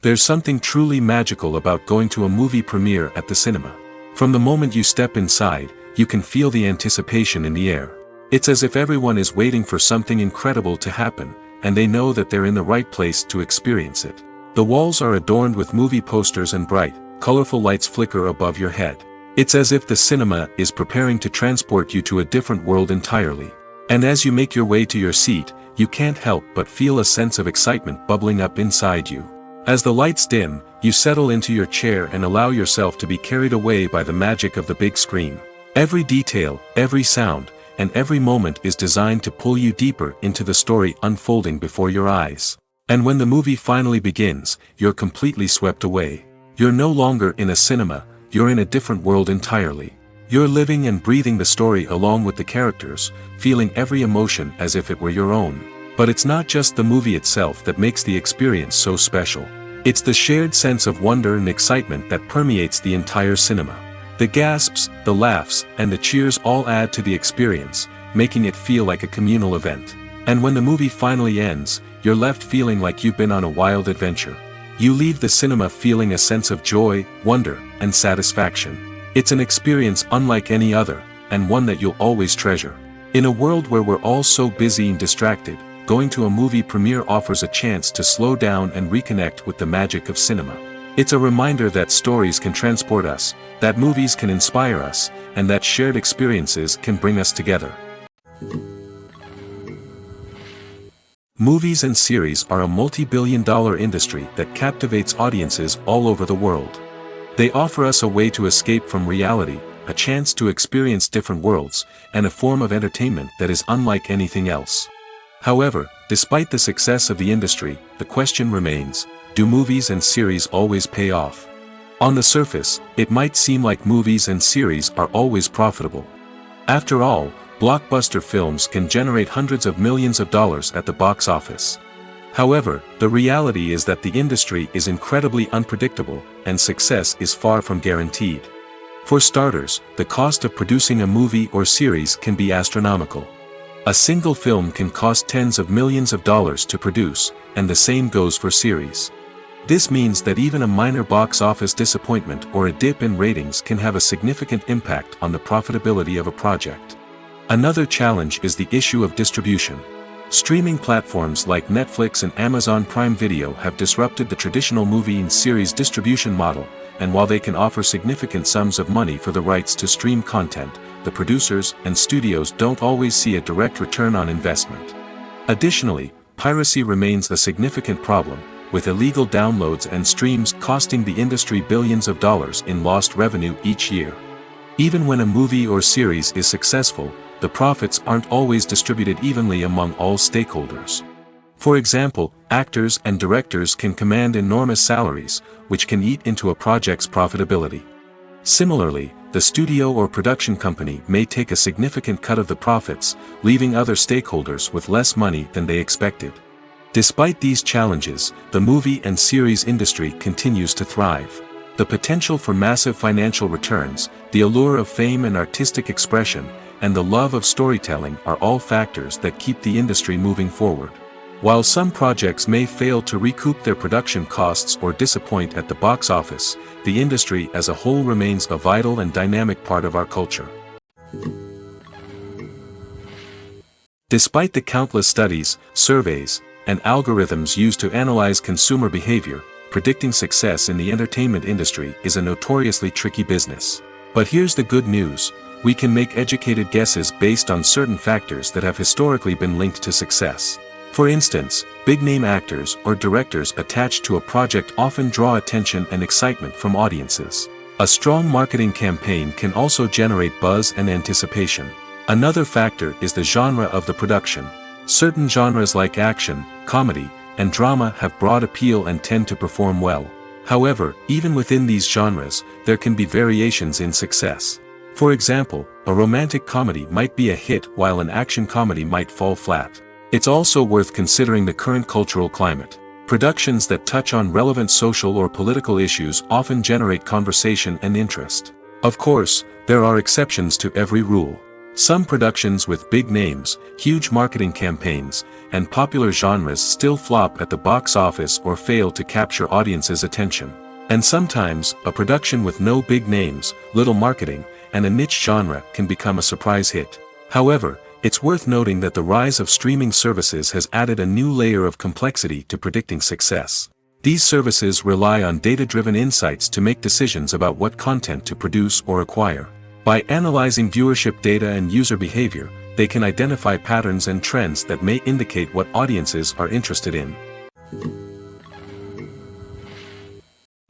There's something truly magical about going to a movie premiere at the cinema. From the moment you step inside, you can feel the anticipation in the air. It's as if everyone is waiting for something incredible to happen, and they know that they're in the right place to experience it. The walls are adorned with movie posters and bright, colorful lights flicker above your head. It's as if the cinema is preparing to transport you to a different world entirely. And as you make your way to your seat, you can't help but feel a sense of excitement bubbling up inside you. As the lights dim, you settle into your chair and allow yourself to be carried away by the magic of the big screen. Every detail, every sound, and every moment is designed to pull you deeper into the story unfolding before your eyes. And when the movie finally begins, you're completely swept away. You're no longer in a cinema, you're in a different world entirely. You're living and breathing the story along with the characters, feeling every emotion as if it were your own. But it's not just the movie itself that makes the experience so special. It's the shared sense of wonder and excitement that permeates the entire cinema. The gasps, the laughs, and the cheers all add to the experience, making it feel like a communal event. And when the movie finally ends, you're left feeling like you've been on a wild adventure. You leave the cinema feeling a sense of joy, wonder, and satisfaction. It's an experience unlike any other, and one that you'll always treasure. In a world where we're all so busy and distracted, going to a movie premiere offers a chance to slow down and reconnect with the magic of cinema. It's a reminder that stories can transport us, that movies can inspire us, and that shared experiences can bring us together. Movies and series are a multi-billion-dollar industry that captivates audiences all over the world. They offer us a way to escape from reality, a chance to experience different worlds, and a form of entertainment that is unlike anything else. However, despite the success of the industry, the question remains, do movies and series always pay off? On the surface, it might seem like movies and series are always profitable. After all, blockbuster films can generate hundreds of millions of dollars at the box office. However, the reality is that the industry is incredibly unpredictable, and success is far from guaranteed. For starters, the cost of producing a movie or series can be astronomical. A single film can cost tens of millions of dollars to produce, and the same goes for series. This means that even a minor box office disappointment or a dip in ratings can have a significant impact on the profitability of a project. Another challenge is the issue of distribution. Streaming platforms like Netflix and Amazon Prime Video have disrupted the traditional movie and series distribution model, and while they can offer significant sums of money for the rights to stream content, the producers and studios don't always see a direct return on investment. Additionally, piracy remains a significant problem, with illegal downloads and streams costing the industry billions of dollars in lost revenue each year. Even when a movie or series is successful, the profits aren't always distributed evenly among all stakeholders. For example, actors and directors can command enormous salaries, which can eat into a project's profitability. Similarly, the studio or production company may take a significant cut of the profits, leaving other stakeholders with less money than they expected. Despite these challenges, the movie and series industry continues to thrive. The potential for massive financial returns, the allure of fame and artistic expression, and the love of storytelling are all factors that keep the industry moving forward. While some projects may fail to recoup their production costs or disappoint at the box office, the industry as a whole remains a vital and dynamic part of our culture. Despite the countless studies, surveys, and algorithms used to analyze consumer behavior, predicting success in the entertainment industry is a notoriously tricky business. But here's the good news: we can make educated guesses based on certain factors that have historically been linked to success. For instance, big-name actors or directors attached to a project often draw attention and excitement from audiences. A strong marketing campaign can also generate buzz and anticipation. Another factor is the genre of the production. Certain genres like action, comedy, and drama have broad appeal and tend to perform well. However, even within these genres, there can be variations in success. For example, a romantic comedy might be a hit while an action comedy might fall flat. It's also worth considering the current cultural climate. Productions that touch on relevant social or political issues often generate conversation and interest. Of course, there are exceptions to every rule. Some productions with big names, huge marketing campaigns, and popular genres still flop at the box office or fail to capture audiences' attention. And sometimes, a production with no big names, little marketing, and a niche genre can become a surprise hit. However, it's worth noting that the rise of streaming services has added a new layer of complexity to predicting success. These services rely on data-driven insights to make decisions about what content to produce or acquire. By analyzing viewership data and user behavior, they can identify patterns and trends that may indicate what audiences are interested in.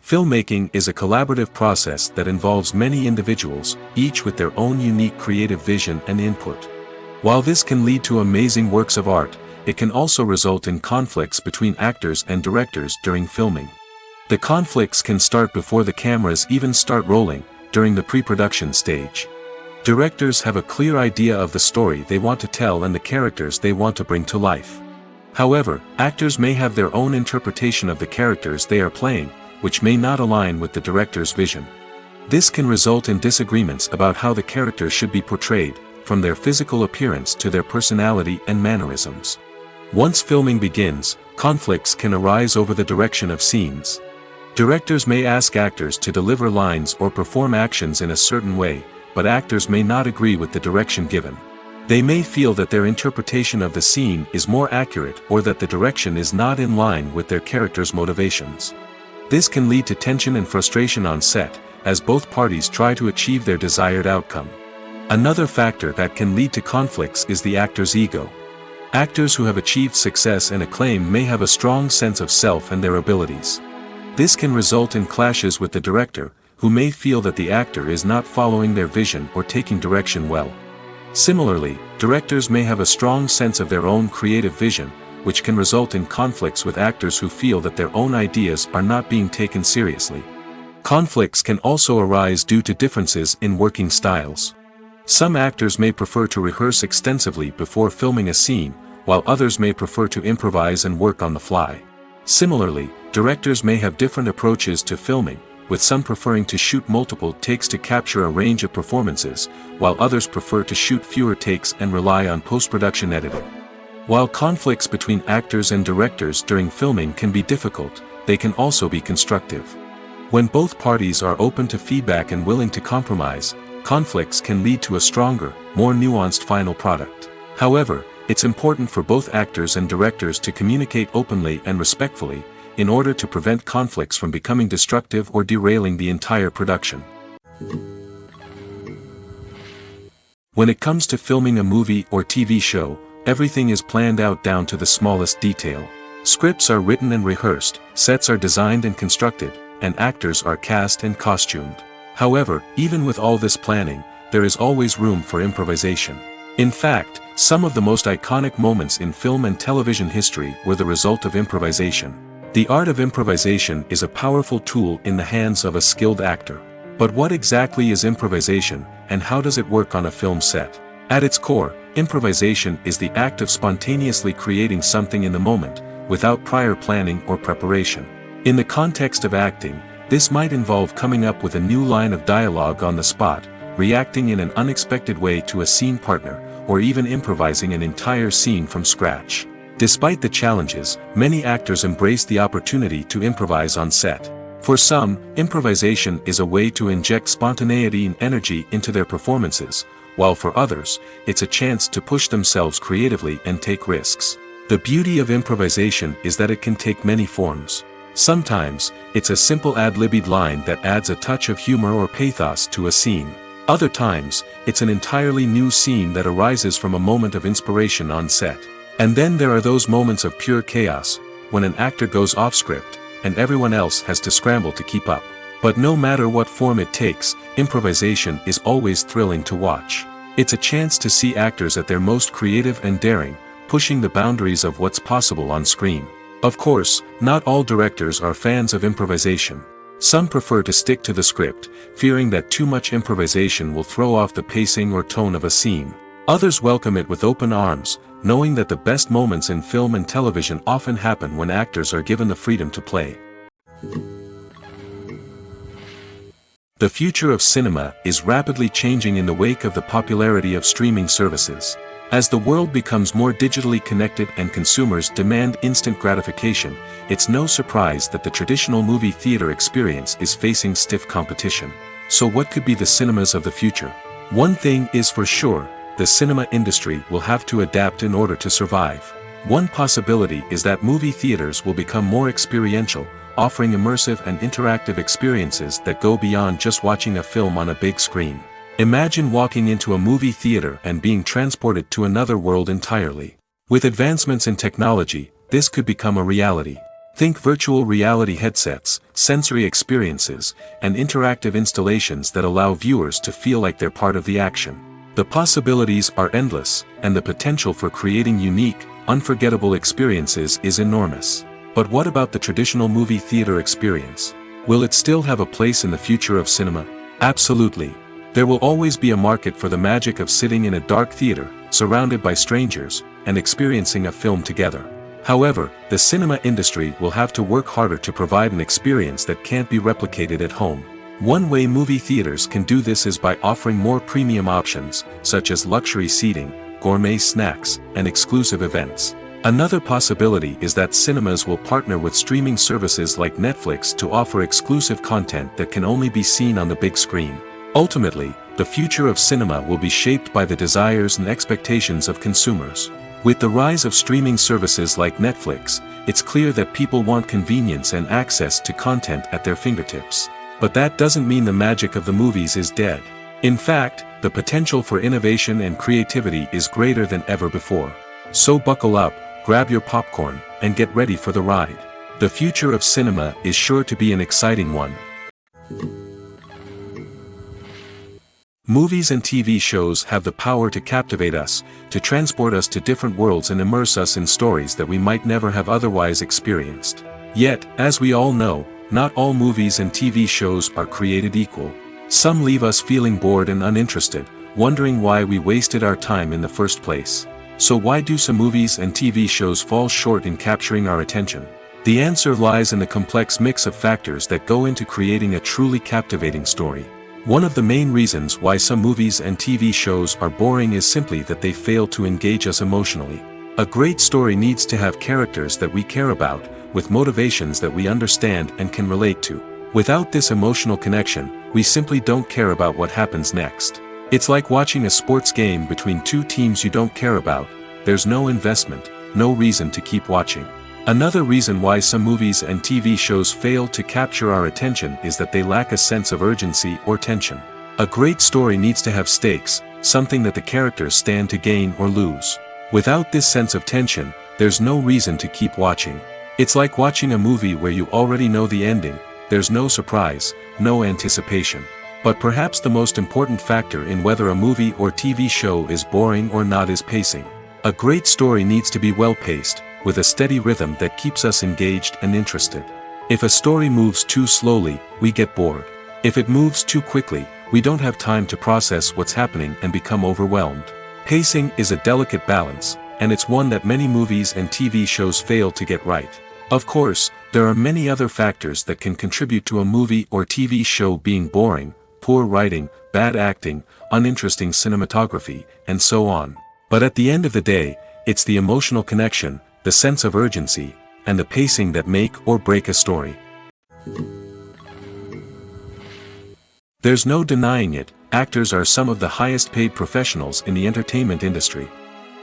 Filmmaking is a collaborative process that involves many individuals, each with their own unique creative vision and input. While this can lead to amazing works of art, it can also result in conflicts between actors and directors during filming. The conflicts can start before the cameras even start rolling, during the pre-production stage. Directors have a clear idea of the story they want to tell and the characters they want to bring to life. However, actors may have their own interpretation of the characters they are playing, which may not align with the director's vision. This can result in disagreements about how the characters should be portrayed, from their physical appearance to their personality and mannerisms. Once filming begins, conflicts can arise over the direction of scenes. Directors may ask actors to deliver lines or perform actions in a certain way, but actors may not agree with the direction given. They may feel that their interpretation of the scene is more accurate or that the direction is not in line with their character's motivations. This can lead to tension and frustration on set, as both parties try to achieve their desired outcome. Another factor that can lead to conflicts is the actor's ego. Actors who have achieved success and acclaim may have a strong sense of self and their abilities. This can result in clashes with the director, who may feel that the actor is not following their vision or taking direction well. Similarly, directors may have a strong sense of their own creative vision, which can result in conflicts with actors who feel that their own ideas are not being taken seriously. Conflicts can also arise due to differences in working styles. Some actors may prefer to rehearse extensively before filming a scene, while others may prefer to improvise and work on the fly. Similarly, directors may have different approaches to filming, with some preferring to shoot multiple takes to capture a range of performances, while others prefer to shoot fewer takes and rely on post-production editing. While conflicts between actors and directors during filming can be difficult, they can also be constructive. When both parties are open to feedback and willing to compromise, conflicts can lead to a stronger, more nuanced final product. However, it's important for both actors and directors to communicate openly and respectfully, in order to prevent conflicts from becoming destructive or derailing the entire production. When it comes to filming a movie or TV show, everything is planned out down to the smallest detail. Scripts are written and rehearsed, sets are designed and constructed, and actors are cast and costumed. However, even with all this planning, there is always room for improvisation. In fact, some of the most iconic moments in film and television history were the result of improvisation. The art of improvisation is a powerful tool in the hands of a skilled actor. But what exactly is improvisation, and how does it work on a film set? At its core, improvisation is the act of spontaneously creating something in the moment, without prior planning or preparation. In the context of acting, this might involve coming up with a new line of dialogue on the spot, reacting in an unexpected way to a scene partner, or even improvising an entire scene from scratch. Despite the challenges, many actors embrace the opportunity to improvise on set. For some, improvisation is a way to inject spontaneity and energy into their performances, while for others, it's a chance to push themselves creatively and take risks. The beauty of improvisation is that it can take many forms. Sometimes, it's a simple ad-libbed line that adds a touch of humor or pathos to a scene. Other times, it's an entirely new scene that arises from a moment of inspiration on set. And then there are those moments of pure chaos, when an actor goes off script, and everyone else has to scramble to keep up. But no matter what form it takes, improvisation is always thrilling to watch. It's a chance to see actors at their most creative and daring, pushing the boundaries of what's possible on screen. Of course, not all directors are fans of improvisation. Some prefer to stick to the script, fearing that too much improvisation will throw off the pacing or tone of a scene. Others welcome it with open arms, knowing that the best moments in film and television often happen when actors are given the freedom to play. The future of cinema is rapidly changing in the wake of the popularity of streaming services. As the world becomes more digitally connected and consumers demand instant gratification, it's no surprise that the traditional movie theater experience is facing stiff competition. So what could be the cinemas of the future? One thing is for sure, the cinema industry will have to adapt in order to survive. One possibility is that movie theaters will become more experiential, offering immersive and interactive experiences that go beyond just watching a film on a big screen. Imagine walking into a movie theater and being transported to another world entirely. With advancements in technology, this could become a reality. Think virtual reality headsets, sensory experiences, and interactive installations that allow viewers to feel like they're part of the action. The possibilities are endless, and the potential for creating unique, unforgettable experiences is enormous. But what about the traditional movie theater experience? Will it still have a place in the future of cinema? Absolutely. There will always be a market for the magic of sitting in a dark theater, surrounded by strangers, and experiencing a film together. However, the cinema industry will have to work harder to provide an experience that can't be replicated at home. One way movie theaters can do this is by offering more premium options, such as luxury seating, gourmet snacks, and exclusive events. Another possibility is that cinemas will partner with streaming services like Netflix to offer exclusive content that can only be seen on the big screen. Ultimately, the future of cinema will be shaped by the desires and expectations of consumers. With the rise of streaming services like Netflix, it's clear that people want convenience and access to content at their fingertips. But that doesn't mean the magic of the movies is dead. In fact, the potential for innovation and creativity is greater than ever before. So buckle up, grab your popcorn, and get ready for the ride. The future of cinema is sure to be an exciting one. Movies and TV shows have the power to captivate us, to transport us to different worlds and immerse us in stories that we might never have otherwise experienced. Yet, as we all know, not all movies and TV shows are created equal. Some leave us feeling bored and uninterested, wondering why we wasted our time in the first place. So why do some movies and TV shows fall short in capturing our attention? The answer lies in the complex mix of factors that go into creating a truly captivating story. One of the main reasons why some movies and TV shows are boring is simply that they fail to engage us emotionally. A great story needs to have characters that we care about, with motivations that we understand and can relate to. Without this emotional connection, we simply don't care about what happens next. It's like watching a sports game between two teams you don't care about. There's no investment, no reason to keep watching. Another reason why some movies and TV shows fail to capture our attention is that they lack a sense of urgency or tension. A great story needs to have stakes, something that the characters stand to gain or lose. Without this sense of tension, there's no reason to keep watching. It's like watching a movie where you already know the ending. There's no surprise, no anticipation. But perhaps the most important factor in whether a movie or TV show is boring or not is pacing. A great story needs to be well-paced, with a steady rhythm that keeps us engaged and interested. If a story moves too slowly, we get bored. If it moves too quickly, we don't have time to process what's happening and become overwhelmed. Pacing is a delicate balance, and it's one that many movies and TV shows fail to get right. Of course, there are many other factors that can contribute to a movie or TV show being boring: poor writing, bad acting, uninteresting cinematography, and so on. But at the end of the day, it's the emotional connection, the sense of urgency, and the pacing that make or break a story. There's no denying it, actors are some of the highest paid professionals in the entertainment industry.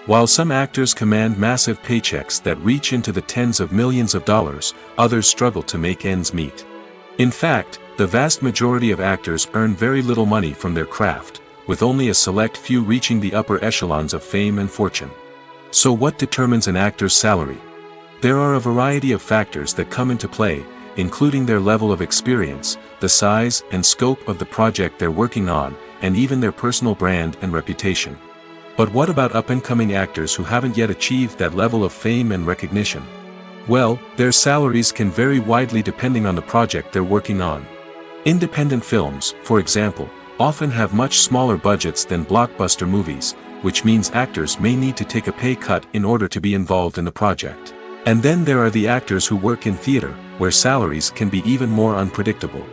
While some actors command massive paychecks that reach into the tens of millions of dollars, others struggle to make ends meet. In fact, the vast majority of actors earn very little money from their craft, with only a select few reaching the upper echelons of fame and fortune. So what determines an actor's salary? There are a variety of factors that come into play, including their level of experience, the size and scope of the project they're working on, and even their personal brand and reputation. But what about up-and-coming actors who haven't yet achieved that level of fame and recognition? Well, their salaries can vary widely depending on the project they're working on. Independent films, for example, often have much smaller budgets than blockbuster movies, which means actors may need to take a pay cut in order to be involved in the project. And then there are the actors who work in theater, where salaries can be even more unpredictable.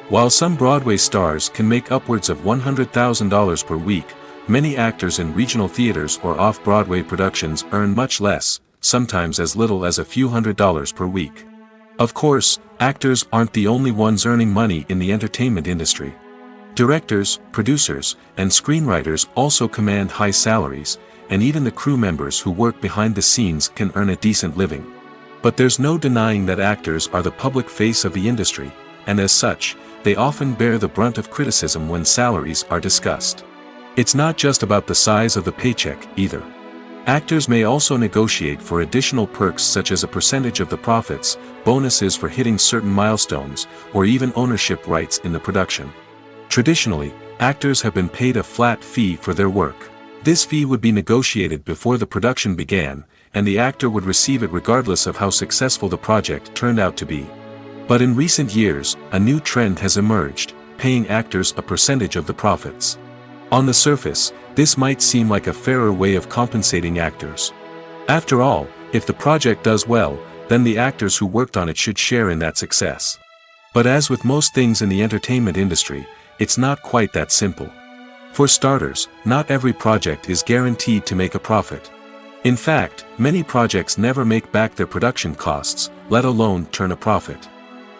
While some Broadway stars can make upwards of $100,000 per week, many actors in regional theaters or off-Broadway productions earn much less, sometimes as little as a few $100s per week. Of course, actors aren't the only ones earning money in the entertainment industry. Directors, producers, and screenwriters also command high salaries, and even the crew members who work behind the scenes can earn a decent living. But there's no denying that actors are the public face of the industry, and as such, they often bear the brunt of criticism when salaries are discussed. It's not just about the size of the paycheck, either. Actors may also negotiate for additional perks such as a percentage of the profits, bonuses for hitting certain milestones, or even ownership rights in the production. Traditionally, actors have been paid a flat fee for their work. This fee would be negotiated before the production began, and the actor would receive it regardless of how successful the project turned out to be. But in recent years, a new trend has emerged, paying actors a percentage of the profits. On the surface, this might seem like a fairer way of compensating actors. After all, if the project does well, then the actors who worked on it should share in that success. But as with most things in the entertainment industry, it's not quite that simple. For starters, not every project is guaranteed to make a profit. In fact, many projects never make back their production costs, let alone turn a profit.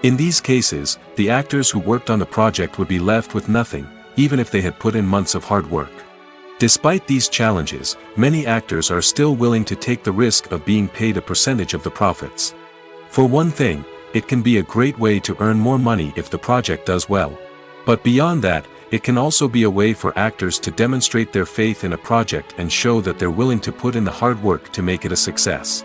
In these cases, the actors who worked on the project would be left with nothing, even if they had put in months of hard work. Despite these challenges, many actors are still willing to take the risk of being paid a percentage of the profits. For one thing, it can be a great way to earn more money if the project does well. But beyond that, it can also be a way for actors to demonstrate their faith in a project and show that they're willing to put in the hard work to make it a success.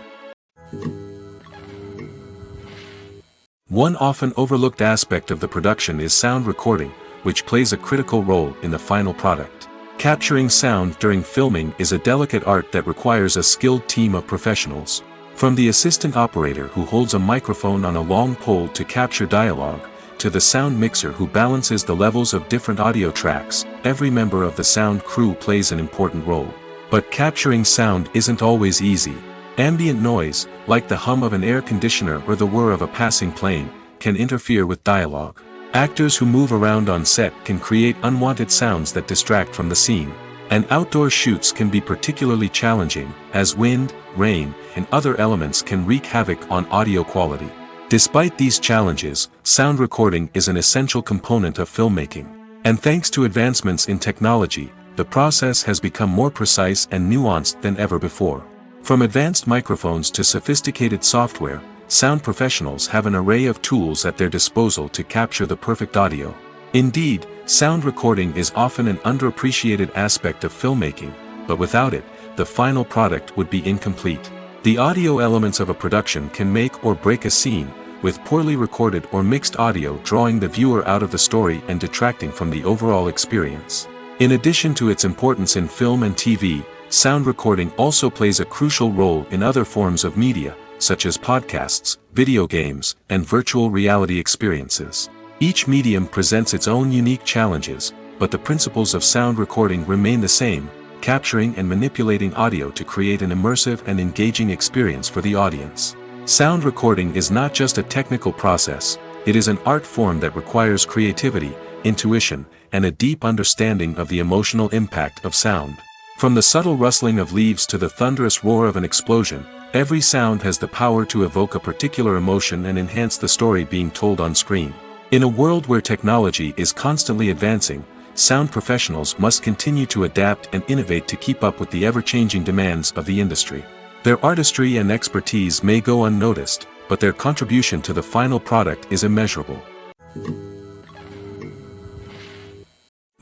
One often overlooked aspect of the production is sound recording, which plays a critical role in the final product. Capturing sound during filming is a delicate art that requires a skilled team of professionals. From the assistant operator who holds a microphone on a long pole to capture dialogue, to the sound mixer who balances the levels of different audio tracks, every member of the sound crew plays an important role. But capturing sound isn't always easy. Ambient noise, like the hum of an air conditioner or the whir of a passing plane, can interfere with dialogue. Actors who move around on set can create unwanted sounds that distract from the scene. And outdoor shoots can be particularly challenging, as wind, rain, and other elements can wreak havoc on audio quality. Despite these challenges, sound recording is an essential component of filmmaking. And thanks to advancements in technology, the process has become more precise and nuanced than ever before. From advanced microphones to sophisticated software, sound professionals have an array of tools at their disposal to capture the perfect audio. Indeed, sound recording is often an underappreciated aspect of filmmaking, but without it, the final product would be incomplete. The audio elements of a production can make or break a scene, with poorly recorded or mixed audio drawing the viewer out of the story and detracting from the overall experience. In addition to its importance in film and TV, sound recording also plays a crucial role in other forms of media, such as podcasts, video games, and virtual reality experiences. Each medium presents its own unique challenges, but the principles of sound recording remain the same, capturing and manipulating audio to create an immersive and engaging experience for the audience. Sound recording is not just a technical process, it is an art form that requires creativity, intuition, and a deep understanding of the emotional impact of sound. From the subtle rustling of leaves to the thunderous roar of an explosion, every sound has the power to evoke a particular emotion and enhance the story being told on screen. In a world where technology is constantly advancing, sound professionals must continue to adapt and innovate to keep up with the ever-changing demands of the industry. Their artistry and expertise may go unnoticed, but their contribution to the final product is immeasurable.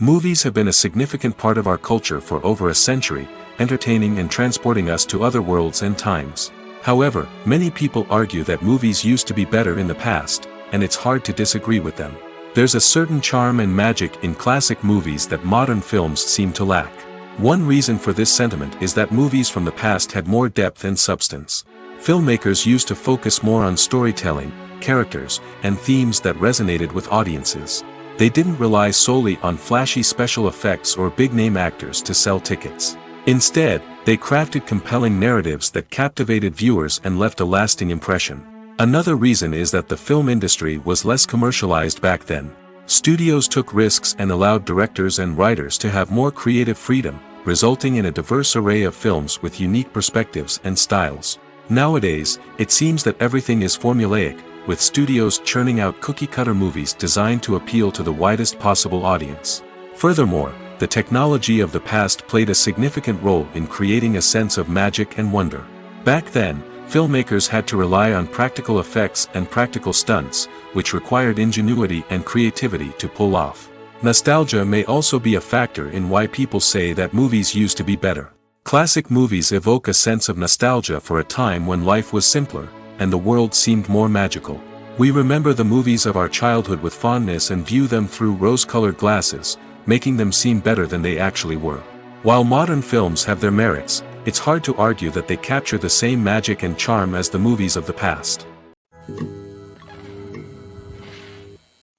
Movies have been a significant part of our culture for over a century, entertaining and transporting us to other worlds and times. However, many people argue that movies used to be better in the past, and it's hard to disagree with them. There's a certain charm and magic in classic movies that modern films seem to lack. One reason for this sentiment is that movies from the past had more depth and substance. Filmmakers used to focus more on storytelling, characters, and themes that resonated with audiences. They didn't rely solely on flashy special effects or big-name actors to sell tickets. Instead, they crafted compelling narratives that captivated viewers and left a lasting impression. Another reason is that the film industry was less commercialized back then. Studios took risks and allowed directors and writers to have more creative freedom, resulting in a diverse array of films with unique perspectives and styles. Nowadays, it seems that everything is formulaic, with studios churning out cookie-cutter movies designed to appeal to the widest possible audience. Furthermore, the technology of the past played a significant role in creating a sense of magic and wonder. Back then, filmmakers had to rely on practical effects and practical stunts, which required ingenuity and creativity to pull off. Nostalgia may also be a factor in why people say that movies used to be better. Classic movies evoke a sense of nostalgia for a time when life was simpler, and the world seemed more magical. We remember the movies of our childhood with fondness and view them through rose-colored glasses, making them seem better than they actually were. While modern films have their merits, it's hard to argue that they capture the same magic and charm as the movies of the past.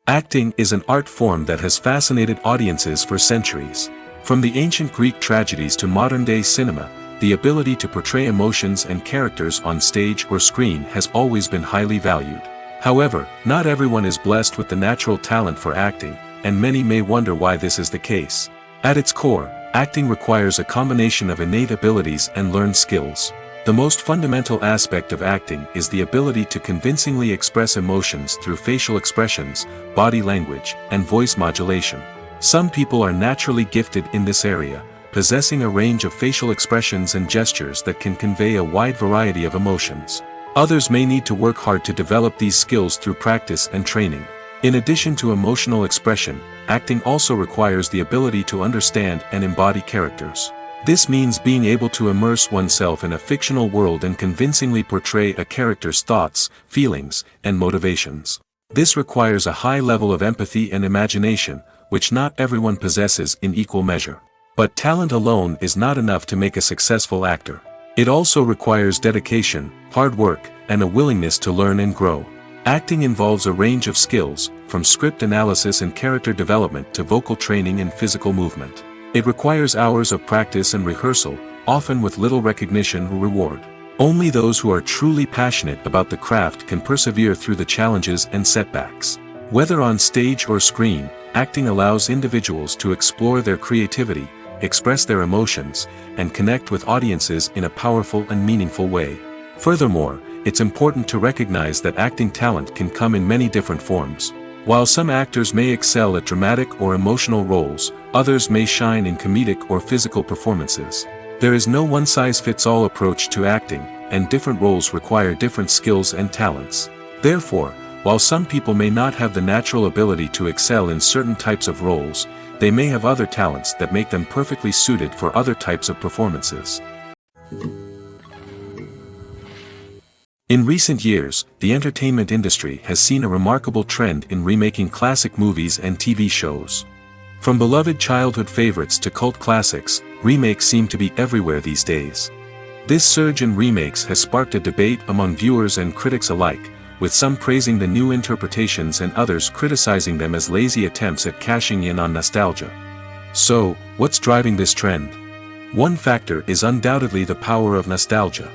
Acting is an art form that has fascinated audiences for centuries. From the ancient Greek tragedies to modern-day cinema, the ability to portray emotions and characters on stage or screen has always been highly valued. However, not everyone is blessed with the natural talent for acting, and many may wonder why this is the case. At its core, acting requires a combination of innate abilities and learned skills. The most fundamental aspect of acting is the ability to convincingly express emotions through facial expressions, body language, and voice modulation. Some people are naturally gifted in this area, possessing a range of facial expressions and gestures that can convey a wide variety of emotions. Others may need to work hard to develop these skills through practice and training. In addition to emotional expression, acting also requires the ability to understand and embody characters. This means being able to immerse oneself in a fictional world and convincingly portray a character's thoughts, feelings, and motivations. This requires a high level of empathy and imagination, which not everyone possesses in equal measure. But talent alone is not enough to make a successful actor. It also requires dedication, hard work, and a willingness to learn and grow. Acting involves a range of skills, from script analysis and character development to vocal training and physical movement. It requires hours of practice and rehearsal, often with little recognition or reward. Only those who are truly passionate about the craft can persevere through the challenges and setbacks. Whether on stage or screen, acting allows individuals to explore their creativity, express their emotions, and connect with audiences in a powerful and meaningful way. Furthermore, it's important to recognize that acting talent can come in many different forms. While some actors may excel at dramatic or emotional roles, others may shine in comedic or physical performances. There is no one-size-fits-all approach to acting, and different roles require different skills and talents. Therefore, while some people may not have the natural ability to excel in certain types of roles, they may have other talents that make them perfectly suited for other types of performances. In recent years, the entertainment industry has seen a remarkable trend in remaking classic movies and TV shows. From beloved childhood favorites to cult classics, remakes seem to be everywhere these days. This surge in remakes has sparked a debate among viewers and critics alike, with some praising the new interpretations and others criticizing them as lazy attempts at cashing in on nostalgia. So, what's driving this trend? One factor is undoubtedly the power of nostalgia.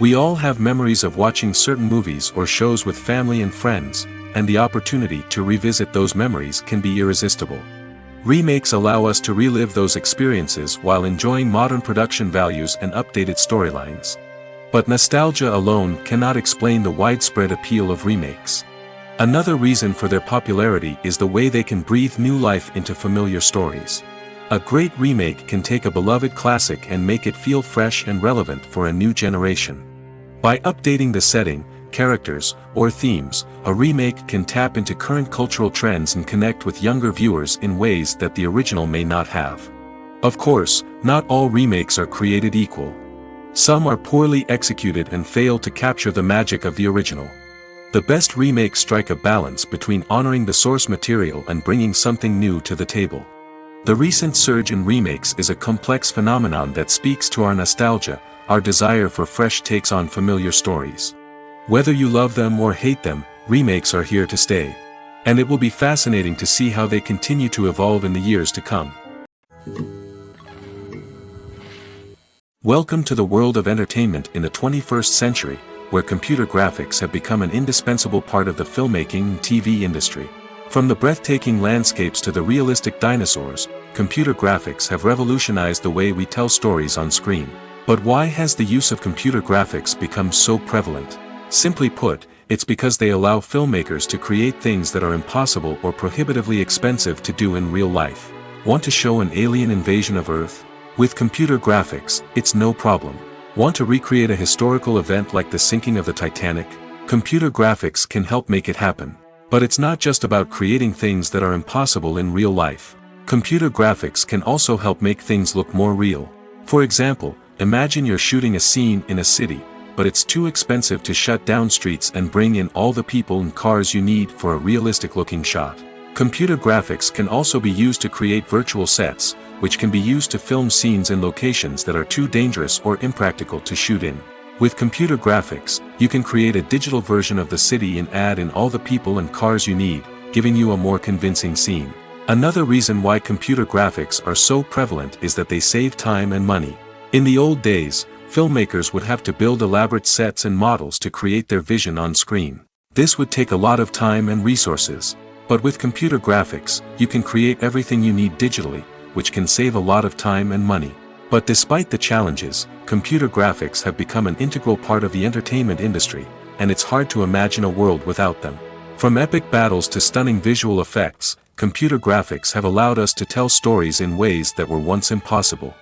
We all have memories of watching certain movies or shows with family and friends, and the opportunity to revisit those memories can be irresistible. Remakes allow us to relive those experiences while enjoying modern production values and updated storylines. But nostalgia alone cannot explain the widespread appeal of remakes. Another reason for their popularity is the way they can breathe new life into familiar stories. A great remake can take a beloved classic and make it feel fresh and relevant for a new generation. By updating the setting, characters, or themes, a remake can tap into current cultural trends and connect with younger viewers in ways that the original may not have. Of course, not all remakes are created equal. Some are poorly executed and fail to capture the magic of the original. The best remakes strike a balance between honoring the source material and bringing something new to the table. The recent surge in remakes is a complex phenomenon that speaks to our nostalgia, our desire for fresh takes on familiar stories. Whether you love them or hate them, remakes are here to stay. And it will be fascinating to see how they continue to evolve in the years to come. Welcome to the world of entertainment in the 21st century, where computer graphics have become an indispensable part of the filmmaking and TV industry. From the breathtaking landscapes to the realistic dinosaurs, computer graphics have revolutionized the way we tell stories on screen. But why has the use of computer graphics become so prevalent? Simply put, it's because they allow filmmakers to create things that are impossible or prohibitively expensive to do in real life. Want to show an alien invasion of Earth? With computer graphics, it's no problem. Want to recreate a historical event like the sinking of the Titanic? Computer graphics can help make it happen. But it's not just about creating things that are impossible in real life. Computer graphics can also help make things look more real. For example, imagine you're shooting a scene in a city, but it's too expensive to shut down streets and bring in all the people and cars you need for a realistic-looking shot. Computer graphics can also be used to create virtual sets, which can be used to film scenes in locations that are too dangerous or impractical to shoot in. With computer graphics, you can create a digital version of the city and add in all the people and cars you need, giving you a more convincing scene. Another reason why computer graphics are so prevalent is that they save time and money. In the old days, filmmakers would have to build elaborate sets and models to create their vision on screen. This would take a lot of time and resources. But with computer graphics, you can create everything you need digitally, which can save a lot of time and money. But despite the challenges, computer graphics have become an integral part of the entertainment industry, and it's hard to imagine a world without them. From epic battles to stunning visual effects, computer graphics have allowed us to tell stories in ways that were once impossible.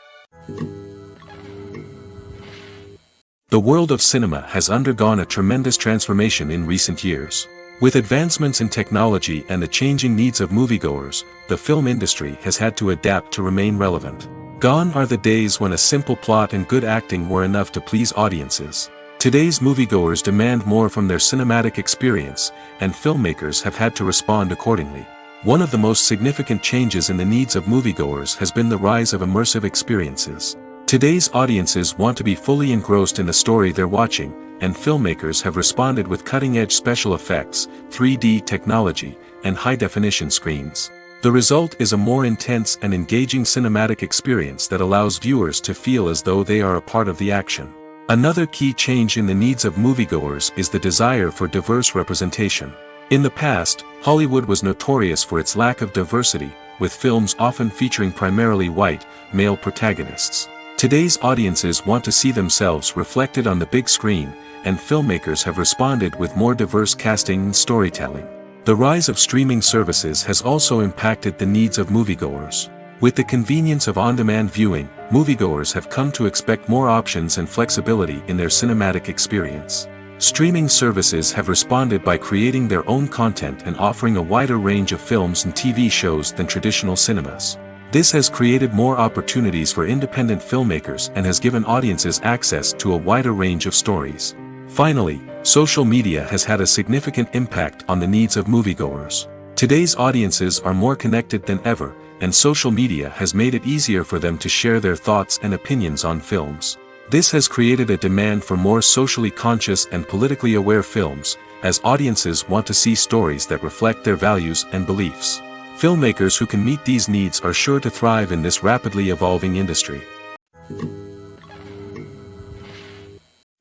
The world of cinema has undergone a tremendous transformation in recent years. With advancements in technology and the changing needs of moviegoers, the film industry has had to adapt to remain relevant. Gone are the days when a simple plot and good acting were enough to please audiences. Today's moviegoers demand more from their cinematic experience, and filmmakers have had to respond accordingly. One of the most significant changes in the needs of moviegoers has been the rise of immersive experiences. Today's audiences want to be fully engrossed in the story they're watching, and filmmakers have responded with cutting-edge special effects, 3D technology, and high-definition screens. The result is a more intense and engaging cinematic experience that allows viewers to feel as though they are a part of the action. Another key change in the needs of moviegoers is the desire for diverse representation. In the past, Hollywood was notorious for its lack of diversity, with films often featuring primarily white, male protagonists. Today's audiences want to see themselves reflected on the big screen, and filmmakers have responded with more diverse casting and storytelling. The rise of streaming services has also impacted the needs of moviegoers. With the convenience of on-demand viewing, moviegoers have come to expect more options and flexibility in their cinematic experience. Streaming services have responded by creating their own content and offering a wider range of films and TV shows than traditional cinemas. This has created more opportunities for independent filmmakers and has given audiences access to a wider range of stories. Finally, social media has had a significant impact on the needs of moviegoers. Today's audiences are more connected than ever, and social media has made it easier for them to share their thoughts and opinions on films. This has created a demand for more socially conscious and politically aware films, as audiences want to see stories that reflect their values and beliefs. Filmmakers who can meet these needs are sure to thrive in this rapidly evolving industry.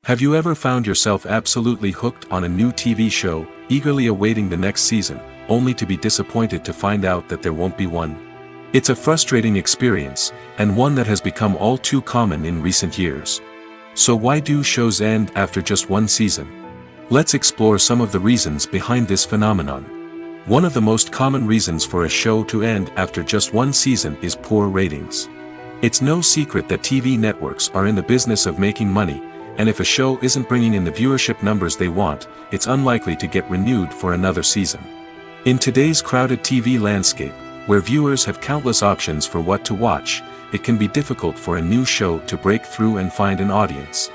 Have you ever found yourself absolutely hooked on a new TV show, eagerly awaiting the next season, only to be disappointed to find out that there won't be one? It's a frustrating experience, and one that has become all too common in recent years. So why do shows end after just one season? Let's explore some of the reasons behind this phenomenon. One of the most common reasons for a show to end after just one season is poor ratings. It's no secret that TV networks are in the business of making money, and if a show isn't bringing in the viewership numbers they want, it's unlikely to get renewed for another season. In today's crowded TV landscape, where viewers have countless options for what to watch, it can be difficult for a new show to break through and find an audience.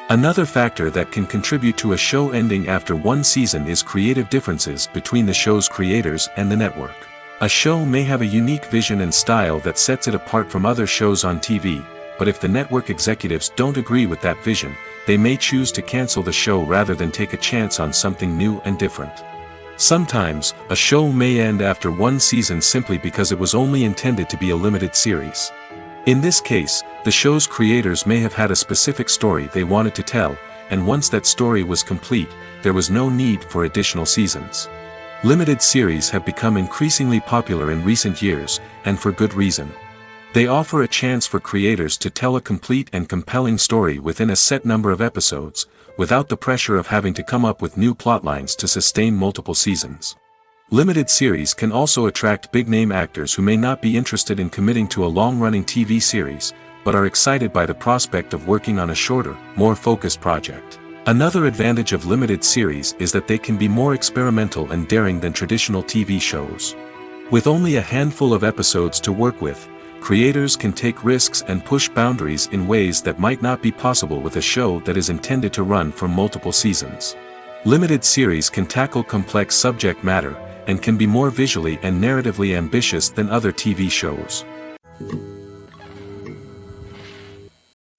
Another factor that can contribute to a show ending after one season is creative differences between the show's creators and the network. A show may have a unique vision and style that sets it apart from other shows on TV, but if the network executives don't agree with that vision, they may choose to cancel the show rather than take a chance on something new and different. Sometimes, a show may end after one season simply because it was only intended to be a limited series. In this case, the show's creators may have had a specific story they wanted to tell, and once that story was complete, there was no need for additional seasons. Limited series have become increasingly popular in recent years, and for good reason. They offer a chance for creators to tell a complete and compelling story within a set number of episodes, without the pressure of having to come up with new plotlines to sustain multiple seasons. Limited series can also attract big-name actors who may not be interested in committing to a long-running TV series, but are excited by the prospect of working on a shorter, more focused project. Another advantage of limited series is that they can be more experimental and daring than traditional TV shows. With only a handful of episodes to work with, creators can take risks and push boundaries in ways that might not be possible with a show that is intended to run for multiple seasons. Limited series can tackle complex subject matter, and can be more visually and narratively ambitious than other TV shows.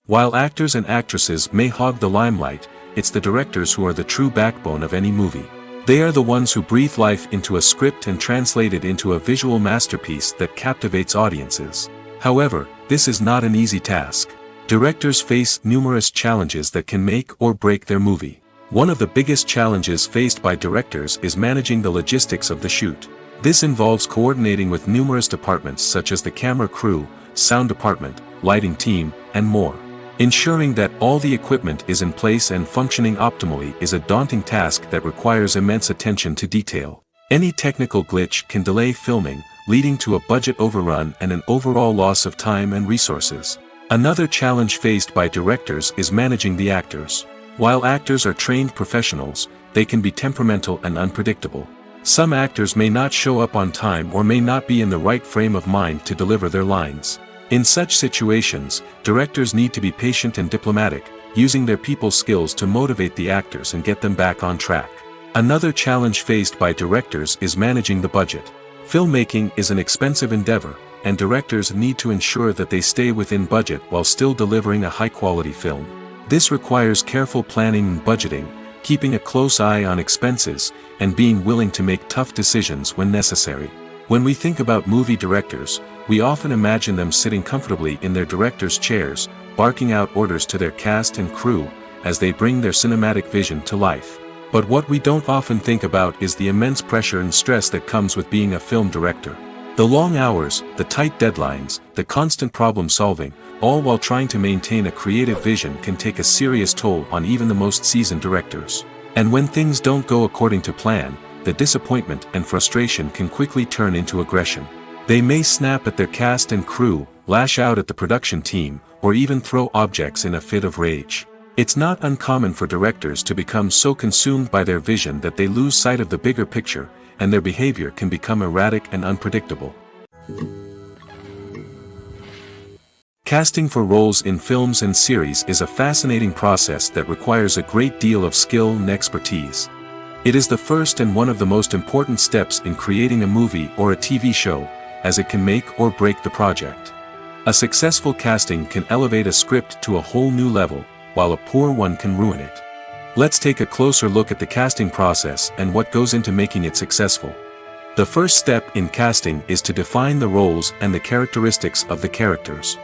While actors and actresses may hog the limelight, it's the directors who are the true backbone of any movie. They are the ones who breathe life into a script and translate it into a visual masterpiece that captivates audiences. However, this is not an easy task. Directors face numerous challenges that can make or break their movie. One of the biggest challenges faced by directors is managing the logistics of the shoot. This involves coordinating with numerous departments such as the camera crew, sound department, lighting team, and more. Ensuring that all the equipment is in place and functioning optimally is a daunting task that requires immense attention to detail. Any technical glitch can delay filming, leading to a budget overrun and an overall loss of time and resources. Another challenge faced by directors is managing the actors. While actors are trained professionals, they can be temperamental and unpredictable. Some actors may not show up on time or may not be in the right frame of mind to deliver their lines. In such situations, directors need to be patient and diplomatic, using their people skills to motivate the actors and get them back on track. Another challenge faced by directors is managing the budget. Filmmaking is an expensive endeavor, and directors need to ensure that they stay within budget while still delivering a high-quality film. This requires careful planning and budgeting, keeping a close eye on expenses, and being willing to make tough decisions when necessary. When we think about movie directors, we often imagine them sitting comfortably in their director's chairs, barking out orders to their cast and crew, as they bring their cinematic vision to life. But what we don't often think about is the immense pressure and stress that comes with being a film director. The long hours, the tight deadlines, the constant problem solving, all while trying to maintain a creative vision can take a serious toll on even the most seasoned directors. And when things don't go according to plan, the disappointment and frustration can quickly turn into aggression. They may snap at their cast and crew, lash out at the production team, or even throw objects in a fit of rage. It's not uncommon for directors to become so consumed by their vision that they lose sight of the bigger picture, and their behavior can become erratic and unpredictable. Casting for roles in films and series is a fascinating process that requires a great deal of skill and expertise. It is the first and one of the most important steps in creating a movie or a TV show, as it can make or break the project. A successful casting can elevate a script to a whole new level, while a poor one can ruin it. Let's take a closer look at the casting process and what goes into making it successful. The first step in casting is to define the roles and the characteristics of the characters.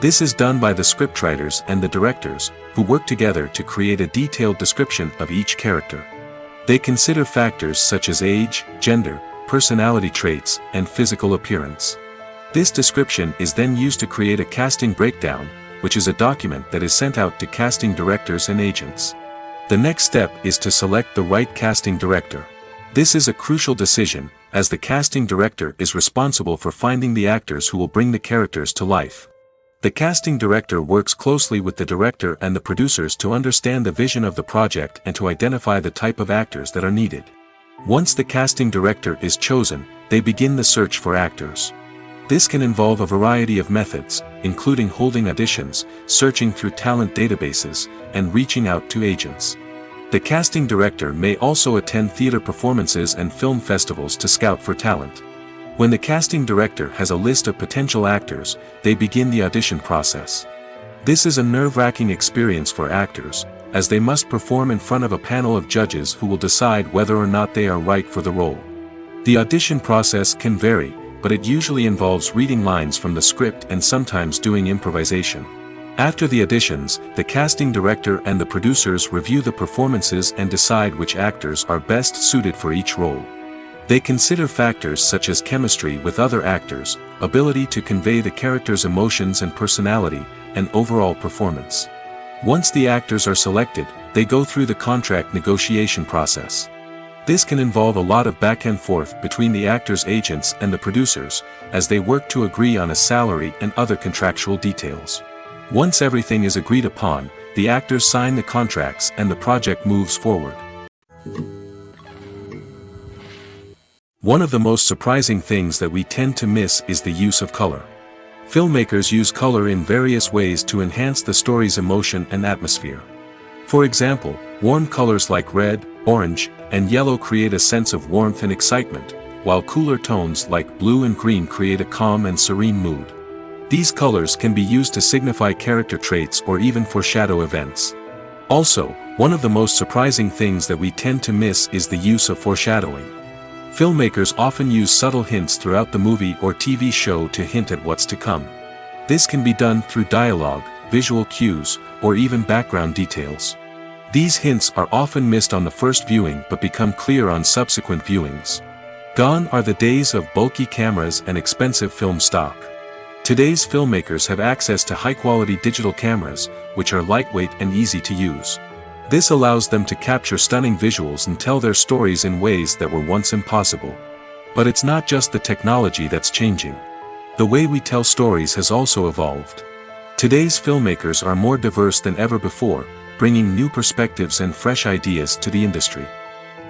This is done by the scriptwriters and the directors, who work together to create a detailed description of each character. They consider factors such as age, gender, personality traits, and physical appearance. This description is then used to create a casting breakdown, which is a document that is sent out to casting directors and agents. The next step is to select the right casting director. This is a crucial decision, as the casting director is responsible for finding the actors who will bring the characters to life. The casting director works closely with the director and the producers to understand the vision of the project and to identify the type of actors that are needed. Once the casting director is chosen, they begin the search for actors. This can involve a variety of methods, including holding auditions, searching through talent databases, and reaching out to agents. The casting director may also attend theater performances and film festivals to scout for talent. When the casting director has a list of potential actors, they begin the audition process. This is a nerve-wracking experience for actors, as they must perform in front of a panel of judges who will decide whether or not they are right for the role. The audition process can vary, but it usually involves reading lines from the script and sometimes doing improvisation. After the auditions, the casting director and the producers review the performances and decide which actors are best suited for each role. They consider factors such as chemistry with other actors, ability to convey the character's emotions and personality, and overall performance. Once the actors are selected, they go through the contract negotiation process. This can involve a lot of back and forth between the actors' agents and the producers, as they work to agree on a salary and other contractual details. Once everything is agreed upon, the actors sign the contracts and the project moves forward. One of the most surprising things that we tend to miss is the use of color. Filmmakers use color in various ways to enhance the story's emotion and atmosphere. For example, warm colors like red, orange, and yellow create a sense of warmth and excitement, while cooler tones like blue and green create a calm and serene mood. These colors can be used to signify character traits or even foreshadow events. Also, one of the most surprising things that we tend to miss is the use of foreshadowing. Filmmakers often use subtle hints throughout the movie or TV show to hint at what's to come. This can be done through dialogue, visual cues, or even background details. These hints are often missed on the first viewing but become clear on subsequent viewings. Gone are the days of bulky cameras and expensive film stock. Today's filmmakers have access to high-quality digital cameras, which are lightweight and easy to use. This allows them to capture stunning visuals and tell their stories in ways that were once impossible. But it's not just the technology that's changing. The way we tell stories has also evolved. Today's filmmakers are more diverse than ever before, bringing new perspectives and fresh ideas to the industry.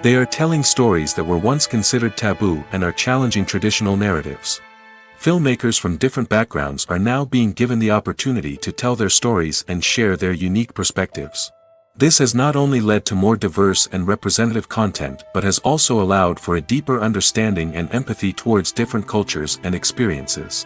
They are telling stories that were once considered taboo and are challenging traditional narratives. Filmmakers from different backgrounds are now being given the opportunity to tell their stories and share their unique perspectives. This has not only led to more diverse and representative content but has also allowed for a deeper understanding and empathy towards different cultures and experiences.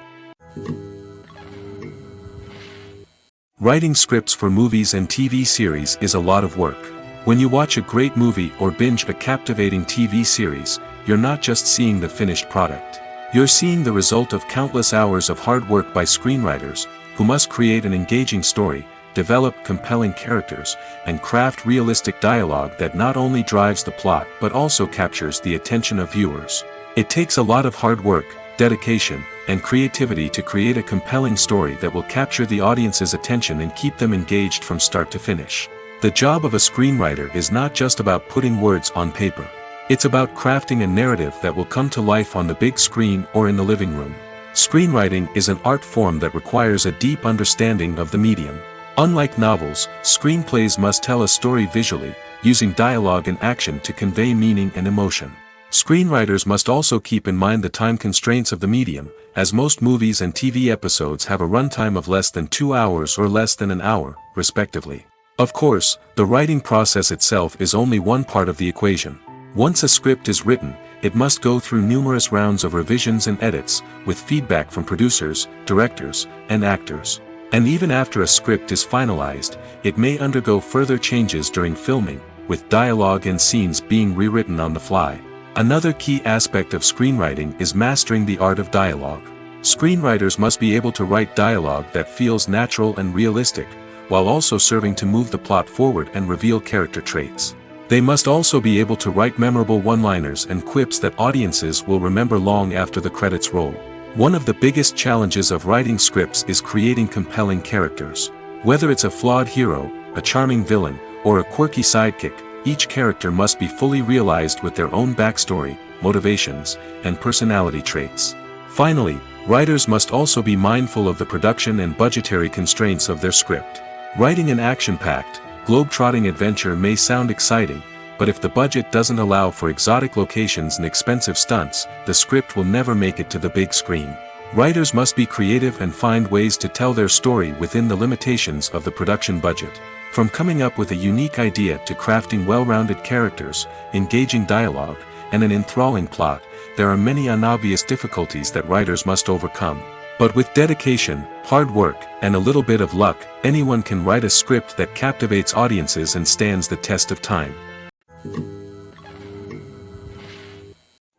Writing scripts for movies and TV series is a lot of work. When you watch a great movie or binge a captivating TV series, you're not just seeing the finished product. You're seeing the result of countless hours of hard work by screenwriters, who must create an engaging story, develop compelling characters, and craft realistic dialogue that not only drives the plot but also captures the attention of viewers. It takes a lot of hard work, dedication, and creativity to create a compelling story that will capture the audience's attention and keep them engaged from start to finish. The job of a screenwriter is not just about putting words on paper. It's about crafting a narrative that will come to life on the big screen or in the living room. Screenwriting is an art form that requires a deep understanding of the medium. Unlike novels, screenplays must tell a story visually, using dialogue and action to convey meaning and emotion. Screenwriters must also keep in mind the time constraints of the medium, as most movies and TV episodes have a runtime of less than 2 hours or less than an hour, respectively. Of course, the writing process itself is only one part of the equation. Once a script is written, it must go through numerous rounds of revisions and edits, with feedback from producers, directors, and actors. And even after a script is finalized, it may undergo further changes during filming, with dialogue and scenes being rewritten on the fly. Another key aspect of screenwriting is mastering the art of dialogue. Screenwriters must be able to write dialogue that feels natural and realistic, while also serving to move the plot forward and reveal character traits. They must also be able to write memorable one-liners and quips that audiences will remember long after the credits roll. One of the biggest challenges of writing scripts is creating compelling characters. Whether it's a flawed hero, a charming villain, or a quirky sidekick, each character must be fully realized with their own backstory, motivations, and personality traits. Finally, writers must also be mindful of the production and budgetary constraints of their script. Writing an action-packed, globe-trotting adventure may sound exciting, but if the budget doesn't allow for exotic locations and expensive stunts, the script will never make it to the big screen. Writers must be creative and find ways to tell their story within the limitations of the production budget. From coming up with a unique idea to crafting well-rounded characters, engaging dialogue, and an enthralling plot, there are many unobvious difficulties that writers must overcome. But with dedication, hard work, and a little bit of luck, anyone can write a script that captivates audiences and stands the test of time.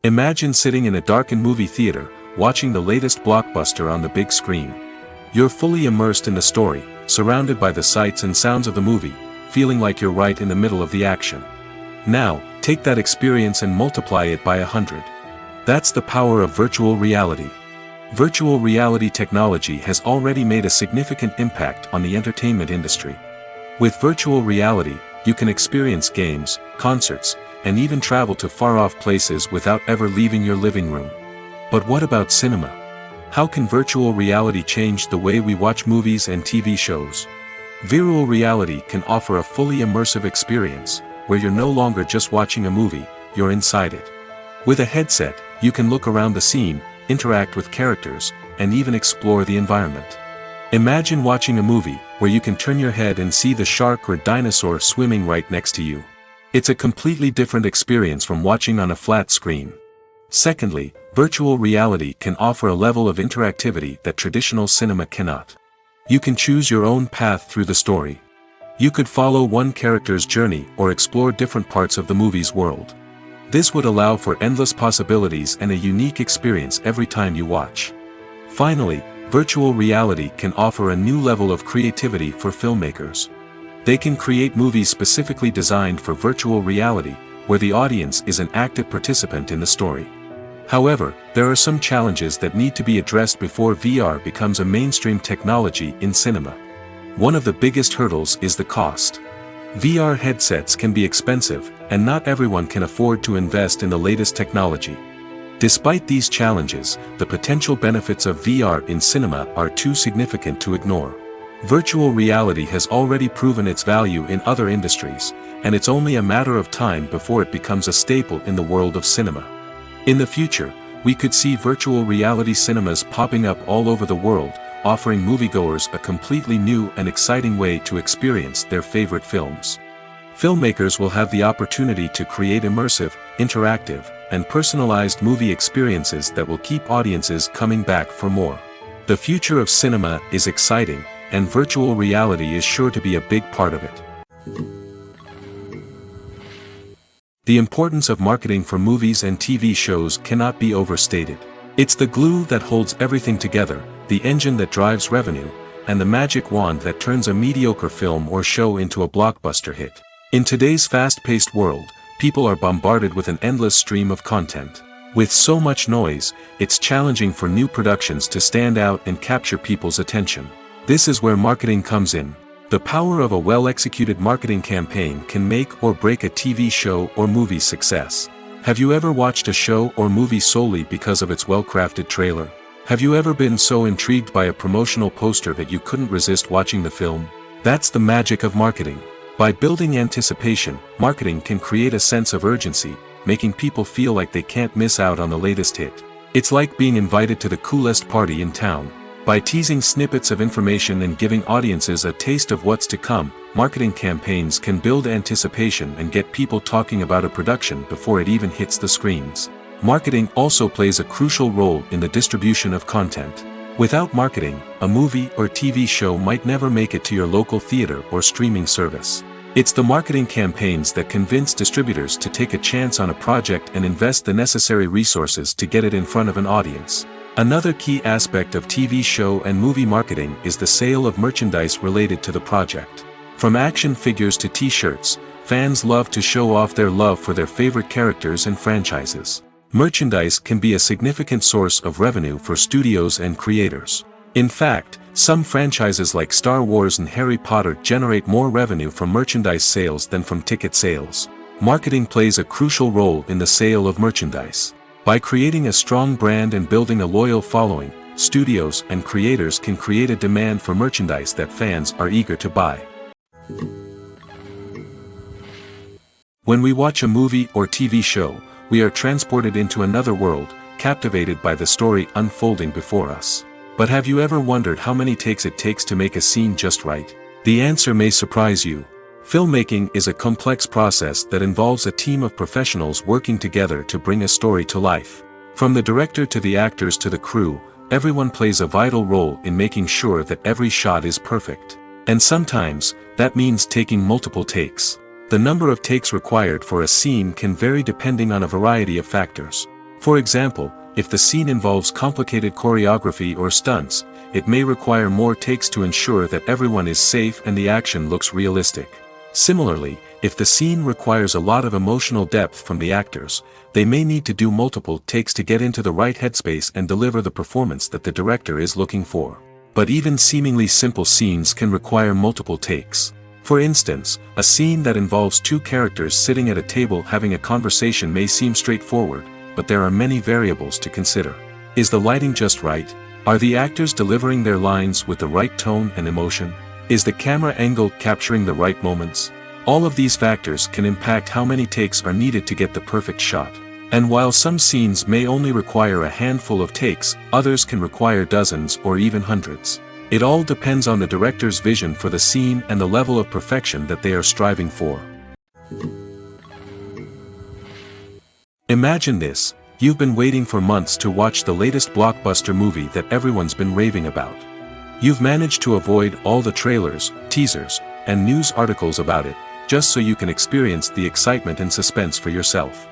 Imagine sitting in a darkened movie theater, watching the latest blockbuster on the big screen. You're fully immersed in the story, surrounded by the sights and sounds of the movie, feeling like you're right in the middle of the action. Now, take that experience and multiply it by 100. That's the power of virtual reality. Virtual reality technology has already made a significant impact on the entertainment industry. With virtual reality, you can experience games, concerts, and even travel to far-off places without ever leaving your living room. But what about cinema? How can virtual reality change the way we watch movies and TV shows? Virtual reality can offer a fully immersive experience, where you're no longer just watching a movie, you're inside it. With a headset, you can look around the scene, interact with characters, and even explore the environment. Imagine watching a movie where you can turn your head and see the shark or dinosaur swimming right next to you. It's a completely different experience from watching on a flat screen. Secondly, virtual reality can offer a level of interactivity that traditional cinema cannot. You can choose your own path through the story. You could follow one character's journey or explore different parts of the movie's world. This would allow for endless possibilities and a unique experience every time you watch. Finally, virtual reality can offer a new level of creativity for filmmakers. They can create movies specifically designed for virtual reality, where the audience is an active participant in the story. However, there are some challenges that need to be addressed before VR becomes a mainstream technology in cinema. One of the biggest hurdles is the cost. VR headsets can be expensive, and not everyone can afford to invest in the latest technology. Despite these challenges, the potential benefits of VR in cinema are too significant to ignore. Virtual reality has already proven its value in other industries, and it's only a matter of time before it becomes a staple in the world of cinema. In the future, we could see virtual reality cinemas popping up all over the world, offering moviegoers a completely new and exciting way to experience their favorite films. Filmmakers will have the opportunity to create immersive, interactive, and personalized movie experiences that will keep audiences coming back for more. The future of cinema is exciting, and virtual reality is sure to be a big part of it. The importance of marketing for movies and TV shows cannot be overstated. It's the glue that holds everything together, the engine that drives revenue, and the magic wand that turns a mediocre film or show into a blockbuster hit. In today's fast-paced world, people are bombarded with an endless stream of content. With so much noise, it's challenging for new productions to stand out and capture people's attention. This is where marketing comes in. The power of a well-executed marketing campaign can make or break a TV show or movie's success. Have you ever watched a show or movie solely because of its well-crafted trailer? Have you ever been so intrigued by a promotional poster that you couldn't resist watching the film? That's the magic of marketing. By building anticipation, marketing can create a sense of urgency, making people feel like they can't miss out on the latest hit. It's like being invited to the coolest party in town. By teasing snippets of information and giving audiences a taste of what's to come, marketing campaigns can build anticipation and get people talking about a production before it even hits the screens. Marketing also plays a crucial role in the distribution of content. Without marketing, a movie or TV show might never make it to your local theater or streaming service. It's the marketing campaigns that convince distributors to take a chance on a project and invest the necessary resources to get it in front of an audience. Another key aspect of TV show and movie marketing is the sale of merchandise related to the project. From action figures to t-shirts, fans love to show off their love for their favorite characters and franchises. Merchandise can be a significant source of revenue for studios and creators. In fact, some franchises like Star Wars and Harry Potter generate more revenue from merchandise sales than from ticket sales. Marketing plays a crucial role in the sale of merchandise. By creating a strong brand and building a loyal following, studios and creators can create a demand for merchandise that fans are eager to buy. When we watch a movie or TV show, we are transported into another world, captivated by the story unfolding before us. But have you ever wondered how many takes it takes to make a scene just right? The answer may surprise you. Filmmaking is a complex process that involves a team of professionals working together to bring a story to life. From the director to the actors to the crew, everyone plays a vital role in making sure that every shot is perfect. And sometimes, that means taking multiple takes. The number of takes required for a scene can vary depending on a variety of factors. For example, if the scene involves complicated choreography or stunts, it may require more takes to ensure that everyone is safe and the action looks realistic. Similarly, If the scene requires a lot of emotional depth from the actors, they may need to do multiple takes to get into the right headspace and deliver the performance that the director is looking for. But even seemingly simple scenes can require multiple takes. For instance, a scene that involves two characters sitting at a table having a conversation may seem straightforward, but there are many variables to consider. Is the lighting just right? Are the actors delivering their lines with the right tone and emotion? Is the camera angle capturing the right moments? All of these factors can impact how many takes are needed to get the perfect shot. And while some scenes may only require a handful of takes, others can require dozens or even hundreds. It all depends on the director's vision for the scene and the level of perfection that they are striving for. Imagine this: you've been waiting for months to watch the latest blockbuster movie that everyone's been raving about. You've managed to avoid all the trailers, teasers, and news articles about it, just so you can experience the excitement and suspense for yourself.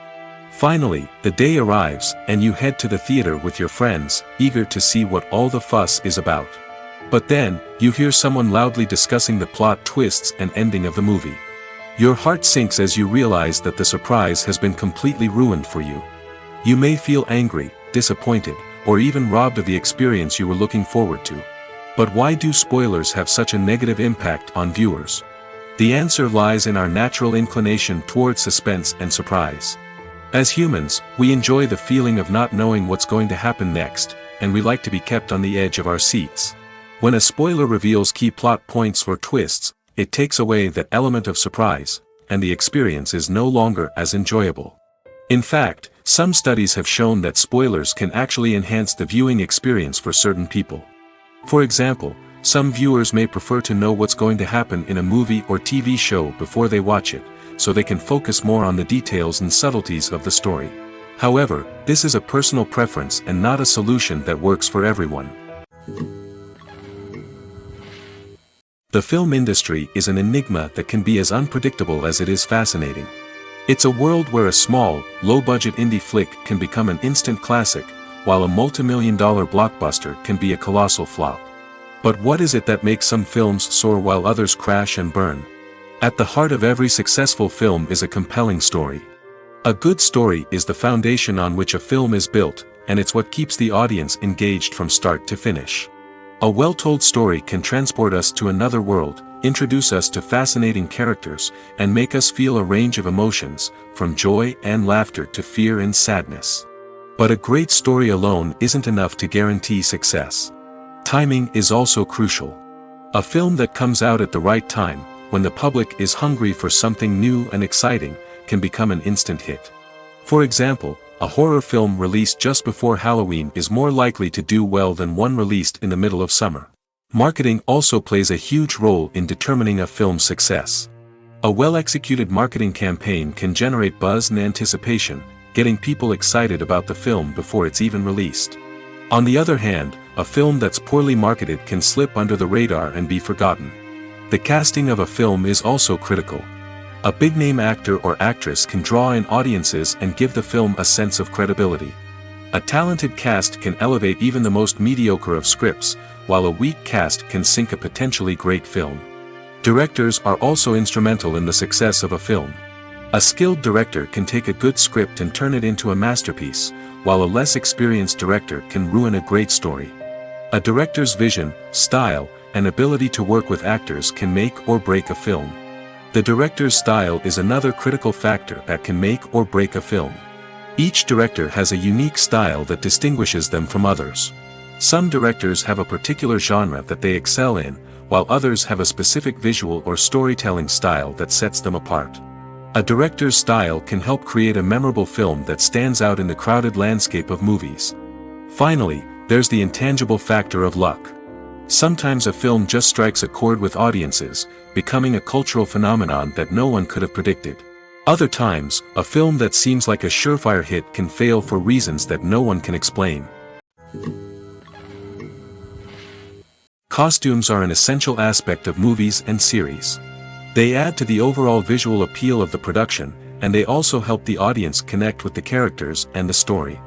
Finally, the day arrives, and you head to the theater with your friends, eager to see what all the fuss is about. But then, you hear someone loudly discussing the plot twists and ending of the movie. Your heart sinks as you realize that the surprise has been completely ruined for you. You may feel angry, disappointed, or even robbed of the experience you were looking forward to. But why do spoilers have such a negative impact on viewers? The answer lies in our natural inclination towards suspense and surprise. As humans, we enjoy the feeling of not knowing what's going to happen next, and we like to be kept on the edge of our seats. When a spoiler reveals key plot points or twists, it takes away that element of surprise, and the experience is no longer as enjoyable. In fact, some studies have shown that spoilers can actually enhance the viewing experience for certain people. For example, some viewers may prefer to know what's going to happen in a movie or TV show before they watch it, so they can focus more on the details and subtleties of the story. However, this is a personal preference and not a solution that works for everyone. The film industry is an enigma that can be as unpredictable as it is fascinating. It's a world where a small, low-budget indie flick can become an instant classic, while a multi-million-dollar blockbuster can be a colossal flop. But what is it that makes some films soar while others crash and burn? At the heart of every successful film is a compelling story. A good story is the foundation on which a film is built, and it's what keeps the audience engaged from start to finish. A well-told story can transport us to another world, introduce us to fascinating characters, and make us feel a range of emotions, from joy and laughter to fear and sadness. But a great story alone isn't enough to guarantee success. Timing is also crucial. A film that comes out at the right time, when the public is hungry for something new and exciting, can become an instant hit. For example, a horror film released just before Halloween is more likely to do well than one released in the middle of summer. Marketing also plays a huge role in determining a film's success. A well-executed marketing campaign can generate buzz and anticipation, getting people excited about the film before it's even released. On the other hand, a film that's poorly marketed can slip under the radar and be forgotten. The casting of a film is also critical. A big-name actor or actress can draw in audiences and give the film a sense of credibility. A talented cast can elevate even the most mediocre of scripts, while a weak cast can sink a potentially great film. Directors are also instrumental in the success of a film. A skilled director can take a good script and turn it into a masterpiece, while a less experienced director can ruin a great story. A director's vision, style, and ability to work with actors can make or break a film. The director's style is another critical factor that can make or break a film. Each director has a unique style that distinguishes them from others. Some directors have a particular genre that they excel in, while others have a specific visual or storytelling style that sets them apart. A director's style can help create a memorable film that stands out in the crowded landscape of movies. Finally, there's the intangible factor of luck. Sometimes a film just strikes a chord with audiences, becoming a cultural phenomenon that no one could have predicted. Other times, a film that seems like a surefire hit can fail for reasons that no one can explain. Costumes are an essential aspect of movies and series. They add to the overall visual appeal of the production, and they also help the audience connect with the characters and the story.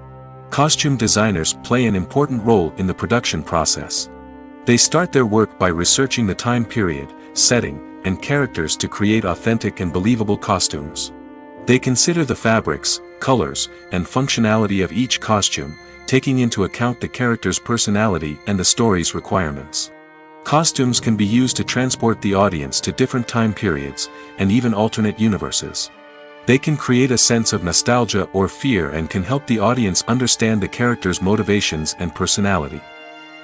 Costume designers play an important role in the production process. They start their work by researching the time period, setting, and characters to create authentic and believable costumes. They consider the fabrics, colors, and functionality of each costume, taking into account the character's personality and the story's requirements. Costumes can be used to transport the audience to different time periods, and even alternate universes. They can create a sense of nostalgia or fear and can help the audience understand the character's motivations and personality.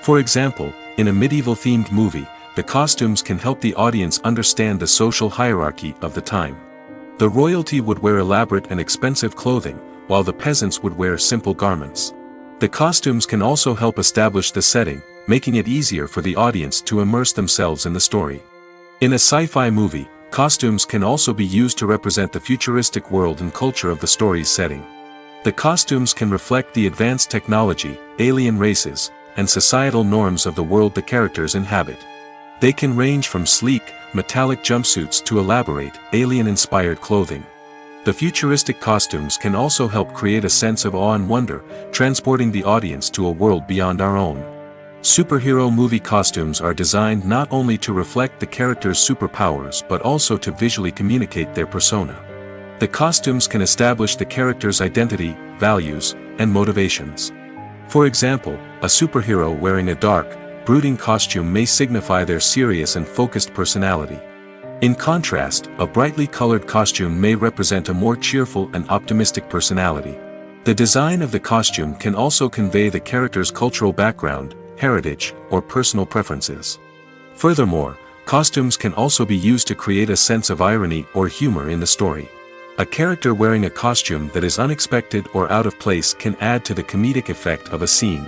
For example, in a medieval-themed movie, the costumes can help the audience understand the social hierarchy of the time. The royalty would wear elaborate and expensive clothing, while the peasants would wear simple garments. The costumes can also help establish the setting, making it easier for the audience to immerse themselves in the story. In a sci-fi movie, costumes can also be used to represent the futuristic world and culture of the story's setting. The costumes can reflect the advanced technology, alien races, and societal norms of the world the characters inhabit. They can range from sleek, metallic jumpsuits to elaborate, alien-inspired clothing. The futuristic costumes can also help create a sense of awe and wonder, transporting the audience to a world beyond our own. Superhero movie costumes are designed not only to reflect the character's superpowers but also to visually communicate their persona. The costumes can establish the character's identity, values, and motivations. For example, a superhero wearing a dark, brooding costume may signify their serious and focused personality. In contrast, a brightly colored costume may represent a more cheerful and optimistic personality. The design of the costume can also convey the character's cultural background, heritage, or personal preferences. Furthermore, costumes can also be used to create a sense of irony or humor in the story. A character wearing a costume that is unexpected or out of place can add to the comedic effect of a scene.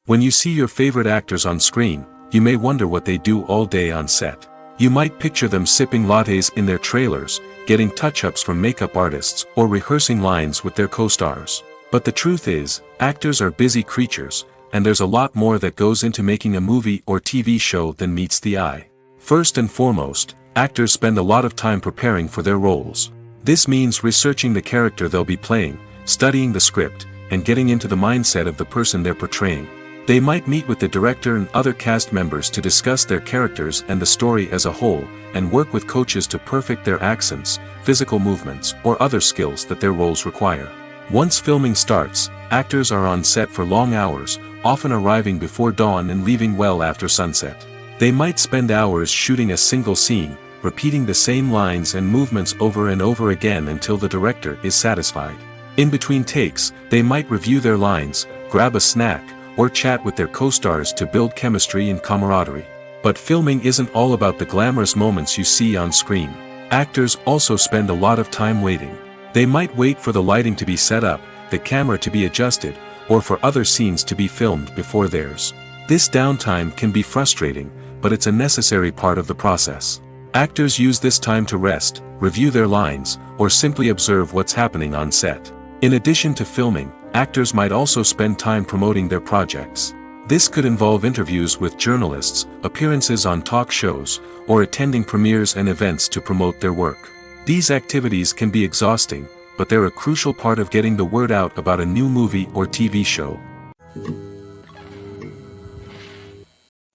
When you see your favorite actors on screen, you may wonder what they do all day on set. You might picture them sipping lattes in their trailers, getting touch-ups from makeup artists, or rehearsing lines with their co-stars. But the truth is, actors are busy creatures, and there's a lot more that goes into making a movie or TV show than meets the eye. First and foremost, actors spend a lot of time preparing for their roles. This means researching the character they'll be playing, studying the script, and getting into the mindset of the person they're portraying. They might meet with the director and other cast members to discuss their characters and the story as a whole, and work with coaches to perfect their accents, physical movements, or other skills that their roles require. Once filming starts, actors are on set for long hours, often arriving before dawn and leaving well after sunset. They might spend hours shooting a single scene, repeating the same lines and movements over and over again until the director is satisfied. In between takes, they might review their lines, grab a snack, or chat with their co-stars to build chemistry and camaraderie. But filming isn't all about the glamorous moments you see on screen. Actors also spend a lot of time waiting. They might wait for the lighting to be set up, the camera to be adjusted, or for other scenes to be filmed before theirs. This downtime can be frustrating, but it's a necessary part of the process. Actors use this time to rest, review their lines, or simply observe what's happening on set. In addition to filming, actors might also spend time promoting their projects. This could involve interviews with journalists, appearances on talk shows, or attending premieres and events to promote their work. These activities can be exhausting, but they're a crucial part of getting the word out about a new movie or TV show.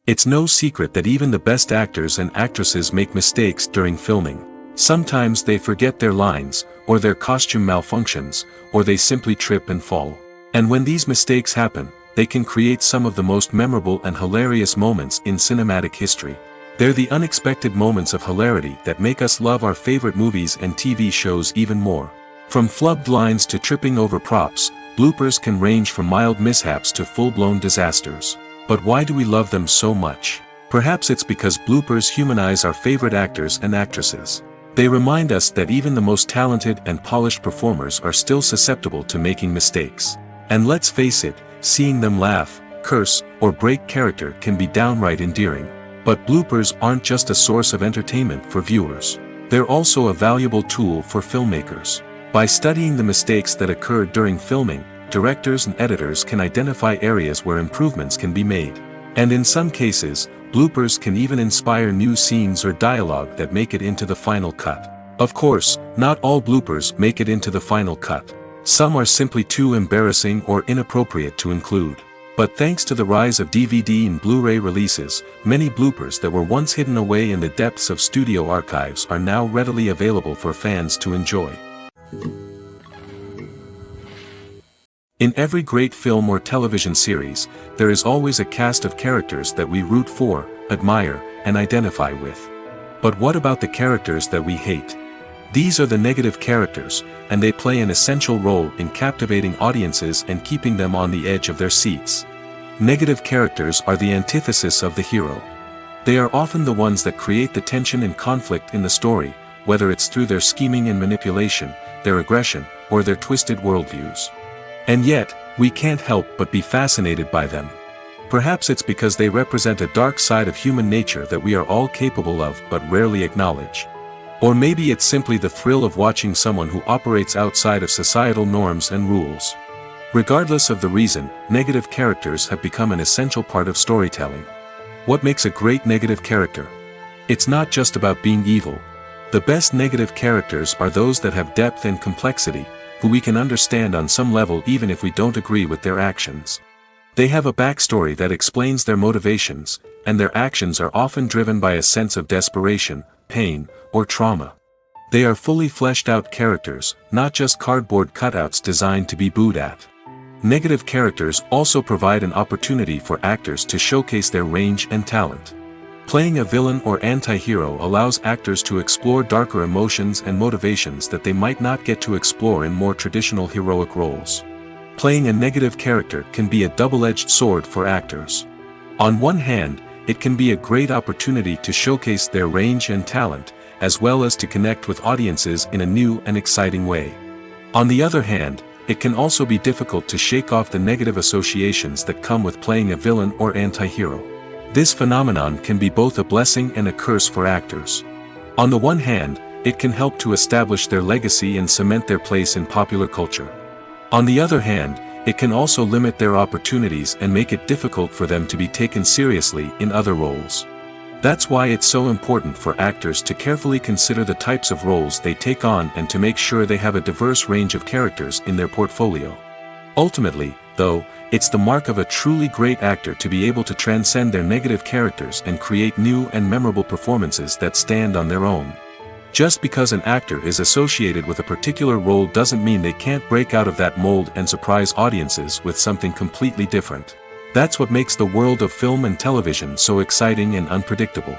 It's no secret that even the best actors and actresses make mistakes during filming. Sometimes they forget their lines, or their costume malfunctions, or they simply trip and fall. And when these mistakes happen, they can create some of the most memorable and hilarious moments in cinematic history. They're the unexpected moments of hilarity that make us love our favorite movies and TV shows even more. From flubbed lines to tripping over props, bloopers can range from mild mishaps to full-blown disasters. But why do we love them so much? Perhaps it's because bloopers humanize our favorite actors and actresses. They remind us that even the most talented and polished performers are still susceptible to making mistakes. And let's face it, seeing them laugh, curse, or break character can be downright endearing. But bloopers aren't just a source of entertainment for viewers. They're also a valuable tool for filmmakers. By studying the mistakes that occurred during filming, directors and editors can identify areas where improvements can be made. And in some cases, bloopers can even inspire new scenes or dialogue that make it into the final cut. Of course, not all bloopers make it into the final cut. Some are simply too embarrassing or inappropriate to include. But thanks to the rise of DVD and Blu-ray releases, many bloopers that were once hidden away in the depths of studio archives are now readily available for fans to enjoy. In every great film or television series, there is always a cast of characters that we root for, admire, and identify with. But what about the characters that we hate? These are the negative characters, and they play an essential role in captivating audiences and keeping them on the edge of their seats. Negative characters are the antithesis of the hero. They are often the ones that create the tension and conflict in the story, whether it's through their scheming and manipulation, their aggression, or their twisted worldviews. And yet, we can't help but be fascinated by them. Perhaps it's because they represent a dark side of human nature that we are all capable of but rarely acknowledge. Or maybe it's simply the thrill of watching someone who operates outside of societal norms and rules. Regardless of the reason, negative characters have become an essential part of storytelling. What makes a great negative character? It's not just about being evil. The best negative characters are those that have depth and complexity, who we can understand on some level even if we don't agree with their actions. They have a backstory that explains their motivations, and their actions are often driven by a sense of desperation, pain, or trauma. They are fully fleshed out characters, not just cardboard cutouts designed to be booed at. Negative characters also provide an opportunity for actors to showcase their range and talent. Playing a villain or anti-hero allows actors to explore darker emotions and motivations that they might not get to explore in more traditional heroic roles. Playing a negative character can be a double-edged sword for actors. On one hand, it can be a great opportunity to showcase their range and talent, as well as to connect with audiences in a new and exciting way. On the other hand, it can also be difficult to shake off the negative associations that come with playing a villain or anti-hero. This phenomenon can be both a blessing and a curse for actors. On the one hand, it can help to establish their legacy and cement their place in popular culture. On the other hand, it can also limit their opportunities and make it difficult for them to be taken seriously in other roles. That's why it's so important for actors to carefully consider the types of roles they take on and to make sure they have a diverse range of characters in their portfolio. Ultimately, though, it's the mark of a truly great actor to be able to transcend their negative characters and create new and memorable performances that stand on their own. Just because an actor is associated with a particular role doesn't mean they can't break out of that mold and surprise audiences with something completely different. That's what makes the world of film and television so exciting and unpredictable.